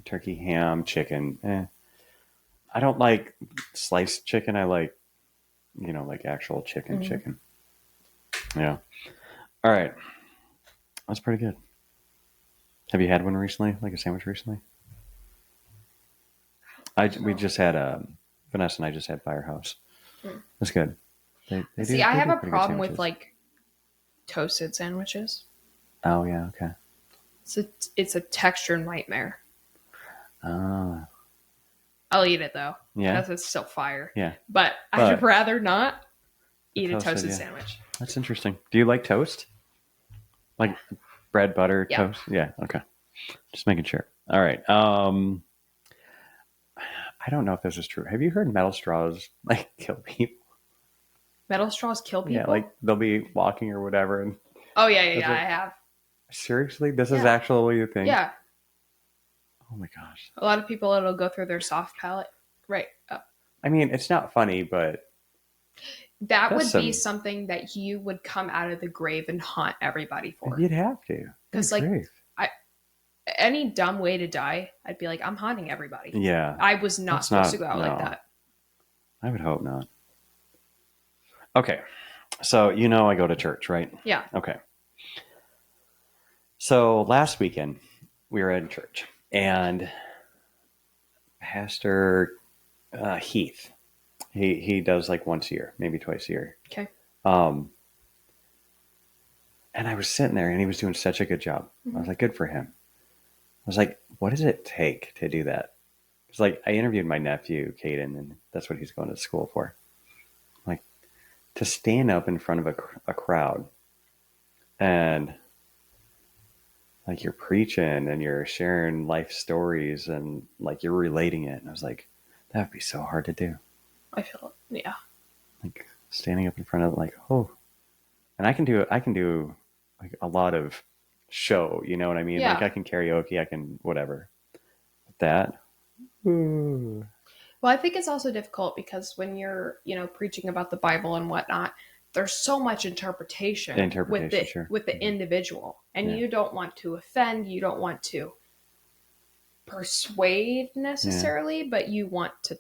turkey, ham, chicken. I don't like sliced chicken. I like like actual chicken. Mhm. Chicken. Yeah. All right. That's pretty good. Have you had one recently? Like a sandwich recently? We just had Vanessa and I just had Firehouse. Mm. That's good. See, I have do a pretty good problem with sandwiches. like toasted sandwiches. Oh yeah. Okay. It's a texture nightmare. Oh I'll eat it though. yeah. Because it's still fire. Yeah. But I'd rather not eat a Toasted, toasted yeah. sandwich. That's interesting. Do you like toast? Like bread, butter, Yeah. toast? Yeah. Okay. Just making sure. All right. I don't know if this is true. Have you heard metal straws like kill people? Metal straws kill people? Yeah, like they'll be walking or whatever, and Oh, yeah, yeah, Is yeah, it- I have. seriously, this is Yeah. actually a thing. Yeah. Oh my gosh. A lot of people, it'll go through their soft palate. Right. I mean, it's not funny, but That That's would be some- something that you would come out of the grave and haunt everybody for. you'd have to. 'Cause, Good like, grief. Any dumb way to die, I'd be like, I'm haunting everybody. Yeah, I was not That's supposed not- to go out no. like that. I would hope not. Okay, so I go to church, right? Yeah. Okay. So last weekend we were at church, and Pastor Heath, he does like once a year, maybe twice a year. Okay. And I was sitting there, and he was doing such a good job. I was like, good for him. I was like, what does it take to do that? It's like I interviewed my nephew, Caden, and that's what he's going to school for. Like to stand up in front of a crowd and like you're preaching and you're sharing life stories and like you're relating it. And I was like, that would be so hard to do. I feel it. Yeah. Like standing up in front of like, oh, and I can do like a lot of show, you know what I mean? Yeah. Like I can karaoke, I can whatever. But that, ooh. Well, I think it's also difficult because when you're, preaching about the Bible and whatnot, there's so much interpretation, Sure. with the individual, and Yeah. you don't want to offend, you don't want to persuade necessarily, but you want to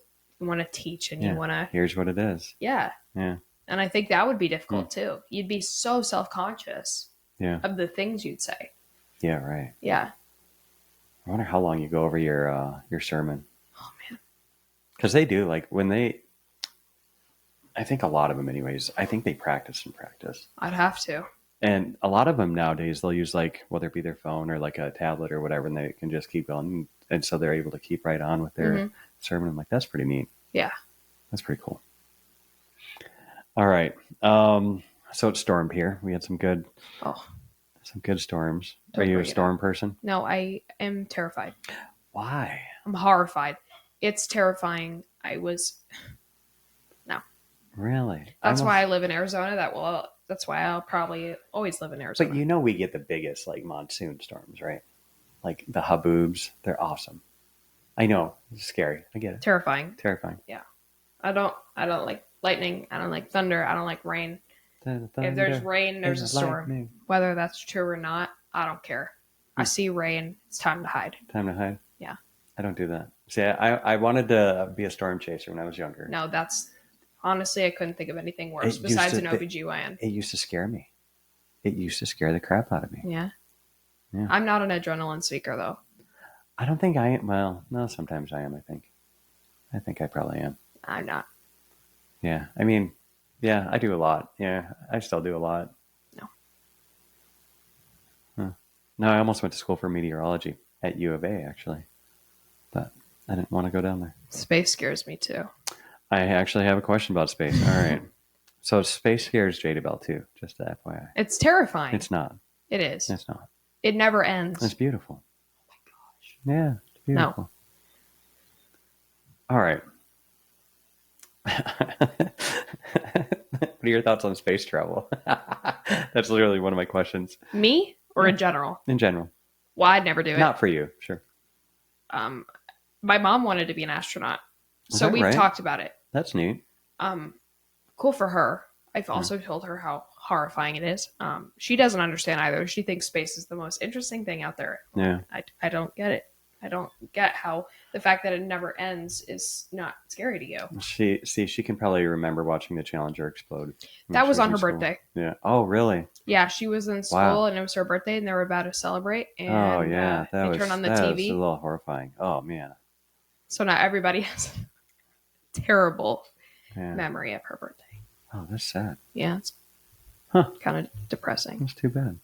teach and Yeah. you want to, Here's what it is. yeah. Yeah. And I think that would be difficult too. You'd be so self-conscious Yeah. of the things you'd say. Yeah, right. Yeah. I wonder how long you go over your sermon. Oh man. Because they do, like when I think a lot of them anyways, I think they practice and practice. I'd have to. And a lot of them nowadays, they'll use like, whether it be their phone or like a tablet or whatever, and they can just keep going. And so they're able to keep right on with their sermon. I'm like, that's pretty neat. Yeah. That's pretty cool. All right. So it stormed here. We had some good storms. Don't Are you a bring it storm person? No, I am terrified. Why? I'm horrified. It's terrifying. Really? That's why I live in Arizona. That's why I'll probably always live in Arizona. But we get the biggest like monsoon storms, right? Like the haboobs. They're awesome. I know. It's scary. I get it. Terrifying. Terrifying. I don't like lightning. I don't like thunder. I don't like rain. If there's rain, there's a storm. Whether that's true or not, I don't care. I see rain. It's time to hide. Time to hide. Yeah. I don't do that. See, I wanted to be a storm chaser when I was younger. No, that's honestly, I couldn't think of anything worse besides an OBGYN. It used to scare me. It used to scare the crap out of me. Yeah. Yeah. I'm not an adrenaline seeker though. I don't think I am. Well, no, sometimes I am, I think. I think I probably am. I'm not. Yeah. I mean, yeah, I do a lot. Yeah, I still do a lot. No. Huh. No, I almost went to school for meteorology at U of A, actually. But I didn't want to go down there. Space scares me too. I actually have a question about space. All right. So space scares Jada Bell too, just to FYI. It's terrifying. It's not. It is. It's not. It never ends. It's beautiful. Oh my gosh. Yeah, it's beautiful. No. All right. What are your thoughts on space travel? That's literally one of my questions. Me or Yeah. in general? In general. Well, I'd never do it. Not for you, sure. My mom wanted to be an astronaut, Is so that we've right? talked about it. That's neat. Cool for her. I've also told her how horrifying it is. She doesn't understand either. She thinks space is the most interesting thing out there. Yeah. I don't get it. I don't get how the fact that it never ends is not scary to you. She can probably remember watching the Challenger explode. when That she was on in her school. birthday. Yeah. Oh, really? Yeah, she was in school Wow. and it was her birthday and they were about to celebrate. And Oh, yeah. they turned on the that was TV. a little horrifying. Oh, man. So now everybody has a terrible Yeah. memory of her birthday. Oh, that's sad. Yeah, it's Huh. kind of depressing. That's too bad.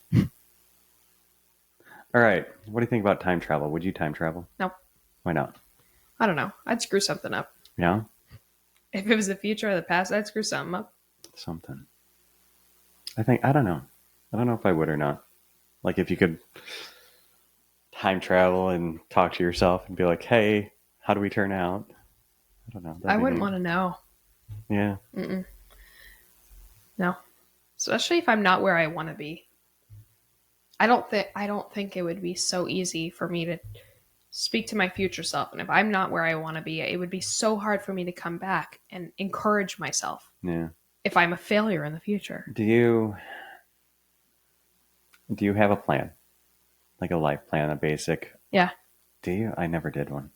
All right. What do you think about time travel? Would you time travel? No, Why not? I don't know. I'd screw something up. Yeah? If it was the future or the past, I'd screw something up. Something. I don't know. I don't know if I would or not. Like if you could time travel and talk to yourself and be like, hey, how do we turn out? I don't know. I wouldn't want to know. Yeah. No, especially if I'm not where I want to be. I don't think it would be so easy for me to speak to my future self. And if I'm not where I want to be, it would be so hard for me to come back and encourage myself Yeah. if I'm a failure in the future. Do you have a plan? Like a life plan, a basic? Yeah. Do you? I never did one.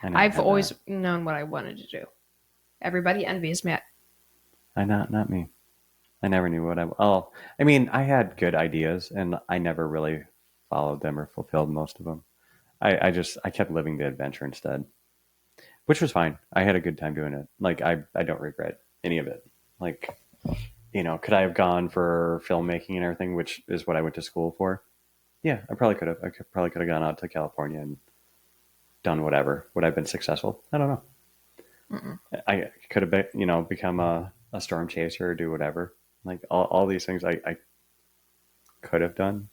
I've always known what I wanted to do. Everybody envies me. Not me. I never knew what I mean, I had good ideas and I never really followed them or fulfilled most of them. I kept living the adventure instead, which was fine. I had a good time doing it. Like, I don't regret any of it. Like, could I have gone for filmmaking and everything, which is what I went to school for? Yeah, I probably could have. Probably could have gone out to California and done whatever. Would I have been successful? I don't know. I could have been, become a storm chaser or do whatever. Like all these things I could have done.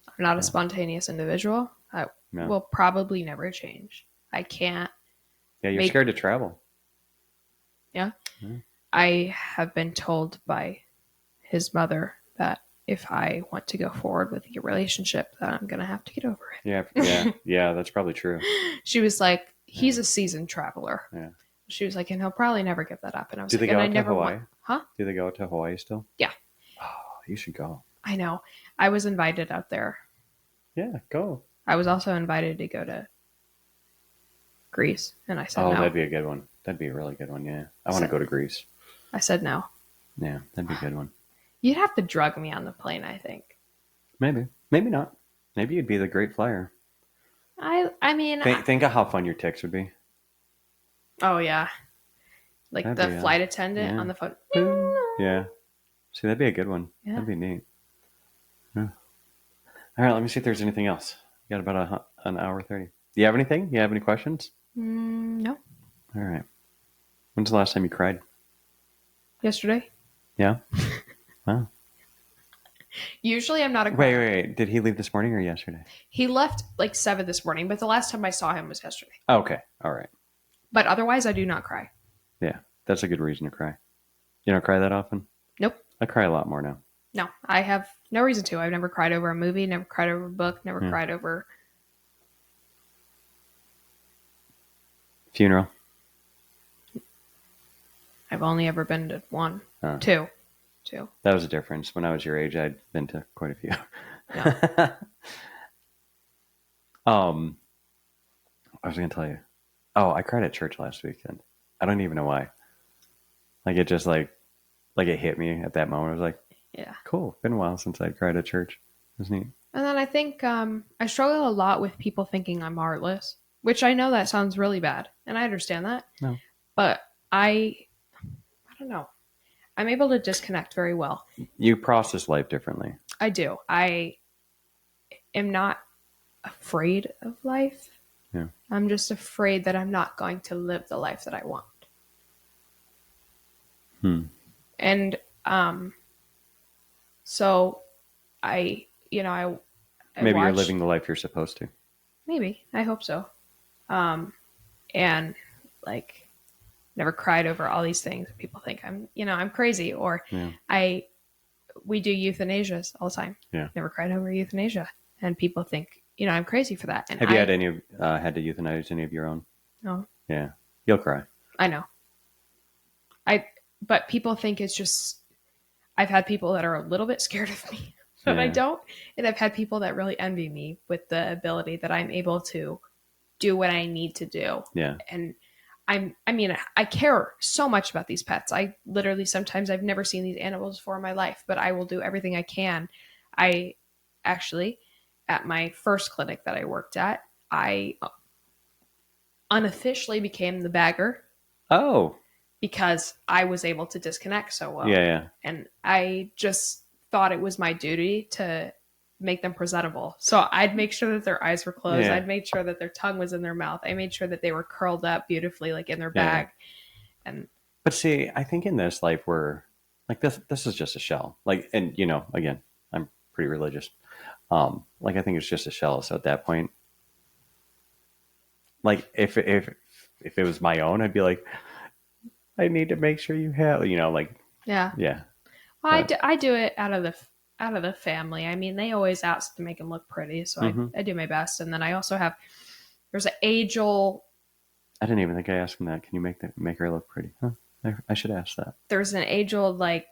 I'm not a spontaneous individual. I No. will probably never change. I can't. Yeah, you're scared to travel. Yeah. Yeah. I have been told by his mother that if I want to go forward with a relationship, that I'm going to have to get over it. Yeah, that's probably true. She was like, he's a seasoned traveler. Yeah. She was like, and he'll probably never give that up. And I was Do they like, go and I out to never Hawaii? want, huh? Do they go to Hawaii still? Yeah. Oh, you should go. I know. I was invited out there. Yeah, go. I was also invited to go to Greece, and I said Oh, no. that'd be a good one. That'd be a really good one. Yeah, I want to go to Greece. I said no. Yeah, that'd be a good one. You'd have to drug me on the plane, I think. Maybe not. Maybe you'd be the great flyer. I mean, Think of how fun your tics would be. oh yeah, like That'd the be, flight attendant yeah. on the phone. Yeah. See, that'd be a good one. Yeah. That'd be neat. Yeah. All right, let me see if there's anything else. You got about an hour 30. Do you have anything? You have any questions? No. All right. When's the last time you cried? Yesterday. Yeah? Wow. Usually I'm not a Wait. Did he leave this morning or yesterday? He left like 7 this morning, but the last time I saw him was yesterday. Oh, okay. All right. But otherwise, I do not cry. Yeah, that's a good reason to cry. You don't cry that often? Nope. I cry a lot more now. No, I have no reason to. I've never cried over a movie, never cried over a book, never cried over... Funeral? I've only ever been to one. Two. That was a difference. When I was your age, I'd been to quite a few. Yeah. I was going to tell you. Oh, I cried at church last weekend. I don't even know why. Like it just like it hit me at that moment. I was like, Yeah. Cool. Been a while since I cried at church. It was neat. And then I think I struggle a lot with people thinking I'm heartless, which I know that sounds really bad, and I understand that. No. But I don't know. I'm able to disconnect very well. You process life differently. I do. I am not afraid of life. Yeah. I'm just afraid that I'm not going to live the life that I want. Hmm. And so I, you know, I Maybe you're watch. living the life you're supposed to. Maybe I hope so. And like never cried over all these things. People think I'm crazy, or Yeah. we do euthanasias all the time. Yeah. Never cried over euthanasia, and people think I'm crazy for that. And Have you had to euthanize any of your own? No, Yeah. You'll cry. I know. But people think it's just. I've had people that are a little bit scared of me, but I Yeah. don't, and I've had people that really envy me with the ability that I'm able to do what I need to do. Yeah. And I care so much about these pets. I literally sometimes I've never seen these animals before in my life, but I will do everything I can. I actually, at my first clinic that I worked at, I unofficially became the bagger Oh. because I was able to disconnect so well. Yeah. Yeah. And I just thought it was my duty to make them presentable. So I'd make sure that their eyes were closed. Yeah. I'd make sure that their tongue was in their mouth. I made sure that they were curled up beautifully, like in their Yeah. bag. And But see, I think in this life we're like this is just a shell. Like, and again, I'm pretty religious. Like I think it's just a shell. So at that point, like if it was my own, I'd be like, I need to make sure you have, like, yeah. yeah. Well, I do it out of the family. I mean, they always ask to make them look pretty, so I do my best. And then I also have there's an age old. I didn't even think I asked him that. Can you make her look pretty? Huh? I should ask that. There's an age old like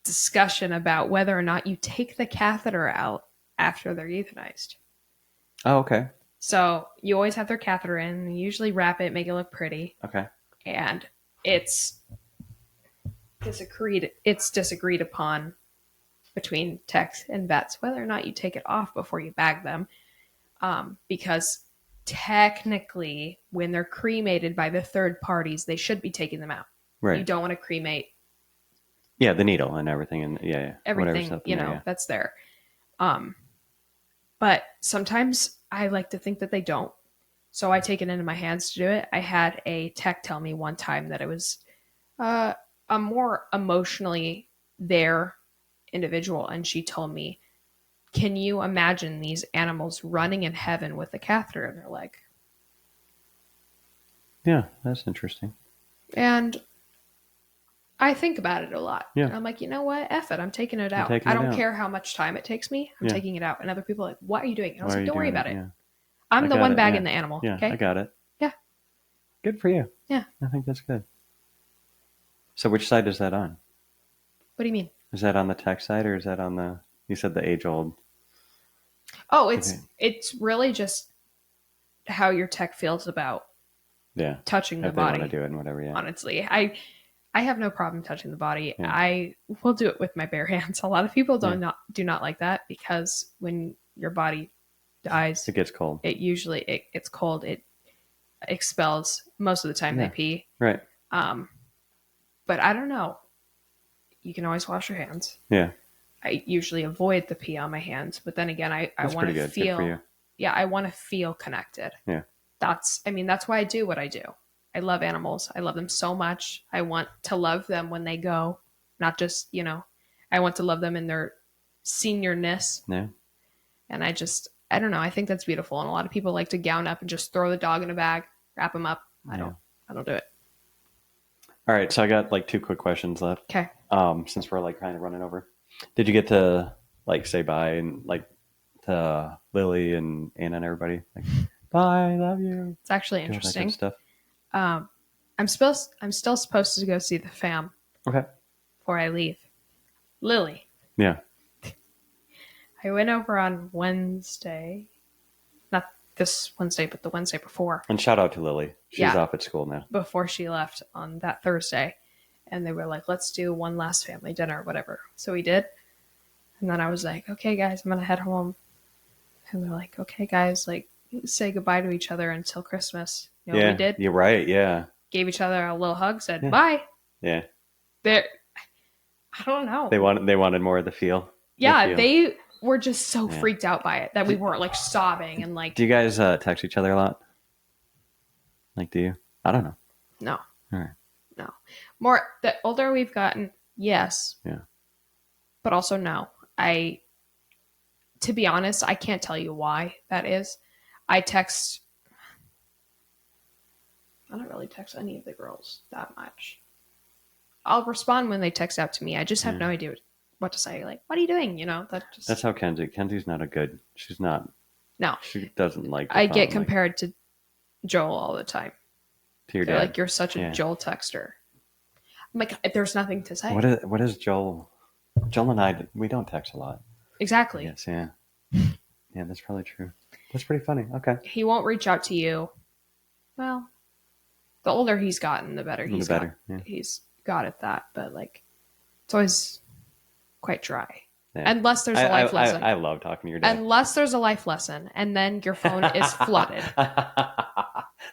discussion about whether or not you take the catheter out after they're euthanized. Oh, okay. So you always have their catheter in. You usually wrap it, make it look pretty. Okay. And it's disagreed upon between techs and vets whether or not you take it off before you bag them, because technically when they're cremated by the third parties they should be taking them out. Right. You don't want to cremate the needle and everything, and everything that's there. But sometimes I like to think that they don't, so I take it into my hands to do it. I had a tech tell me one time that it was a more emotionally there individual, and she told me, can you imagine these animals running in heaven with a catheter in their leg? Yeah, that's interesting. And I think about it a lot. Yeah. And I'm like, you know what? F it. I'm taking it out. I don't care how much time it takes me. I'm taking it out. And other people are like, what are you doing? And I was like, don't worry about it. Yeah. I'm the one bagging the animal. Yeah, okay? I got it. Yeah. Good for you. Yeah. I think that's good. So which side is that on? What do you mean? Is that on the tech side, or is that on the, you said the age old? Oh, it's really just how your tech feels about touching the body. They want to do it and whatever, yeah. Honestly, I have no problem touching the body. Yeah. I will do it with my bare hands. A lot of people do not like that, because when your body dies, it gets cold. It's cold. It expels most of the time. They pee. Right. But I don't know. You can always wash your hands. Yeah. I usually avoid the pee on my hands, but then again, I want to feel. Yeah, I want to feel connected. Yeah. That's why I do what I do. I love animals. I love them so much. I want to love them when they go, not just, I want to love them in their seniorness. Yeah. And I don't know. I think that's beautiful. And a lot of people like to gown up and just throw the dog in a bag, wrap him up. I don't do it. All right. So I got like 2 quick questions left. Okay. Since we're like kind of running over, did you get to like say bye and like to Lily and Anna and everybody? Like, bye, love you. It's actually interesting. Stuff. I'm still supposed to go see the fam. Okay. Before I leave. Lily. Yeah. I went over on Wednesday. Not this Wednesday, but the Wednesday before. And shout out to Lily. She's off at school now. Before she left on that Thursday. and they were like, let's do one last family dinner or whatever. So we did. And then I was like, okay, guys, I'm going to head home. And they're like, okay, guys, like, say goodbye to each other until Christmas. You know what we Yeah, did? you're right. Yeah. Gave each other a little hug, said Yeah. bye. Yeah. There, I don't know. They wanted more of the feel. Yeah, they were just so Yeah. freaked out by it that we weren't like sobbing and like. Do you guys text each other a lot? Like, do you? I don't know. No. All right. No. More the older we've gotten, yes. Yeah. But also no. To be honest, I can't tell you why that is. I don't really text any of the girls that much. I'll respond when they text out to me. I just have no idea what to say. Like, what are you doing? You know, That's how Kenzie's not a good. She's not. No. She doesn't like. I get compared to Joel all the time. To your They're dad. like, you're such a Joel texter. I'm like, there's nothing to say. What is Joel? Joel and I, we don't text a lot. Exactly. Yes, yeah. Yeah, that's probably true. That's pretty funny. Okay. He won't reach out to you. Well, the older he's gotten, the better he's got at that. But like, it's always quite dry. Yeah. Unless there's a life lesson. I love talking to your dad. Unless there's a life lesson, and then your phone is flooded.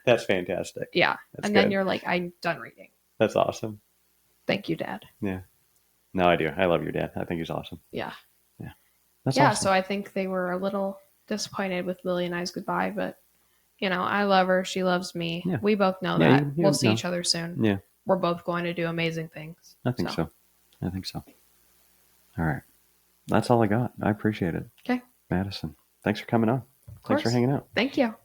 That's fantastic. Yeah. That's and good. then you're like, I'm done reading. That's awesome. Thank you, Dad. Yeah. No, I do. I love your dad. I think he's awesome. Yeah. Yeah. That's awesome. awesome. So I think they were a little disappointed with Lily and I's goodbye, but you know, I love her. She loves me. Yeah. We both know that. We'll see each other soon. Yeah. We're both going to do amazing things. I think so. I think so. All right. That's all I got. I appreciate it. Okay. Madison, thanks for coming on. Thanks for hanging out. Thank you.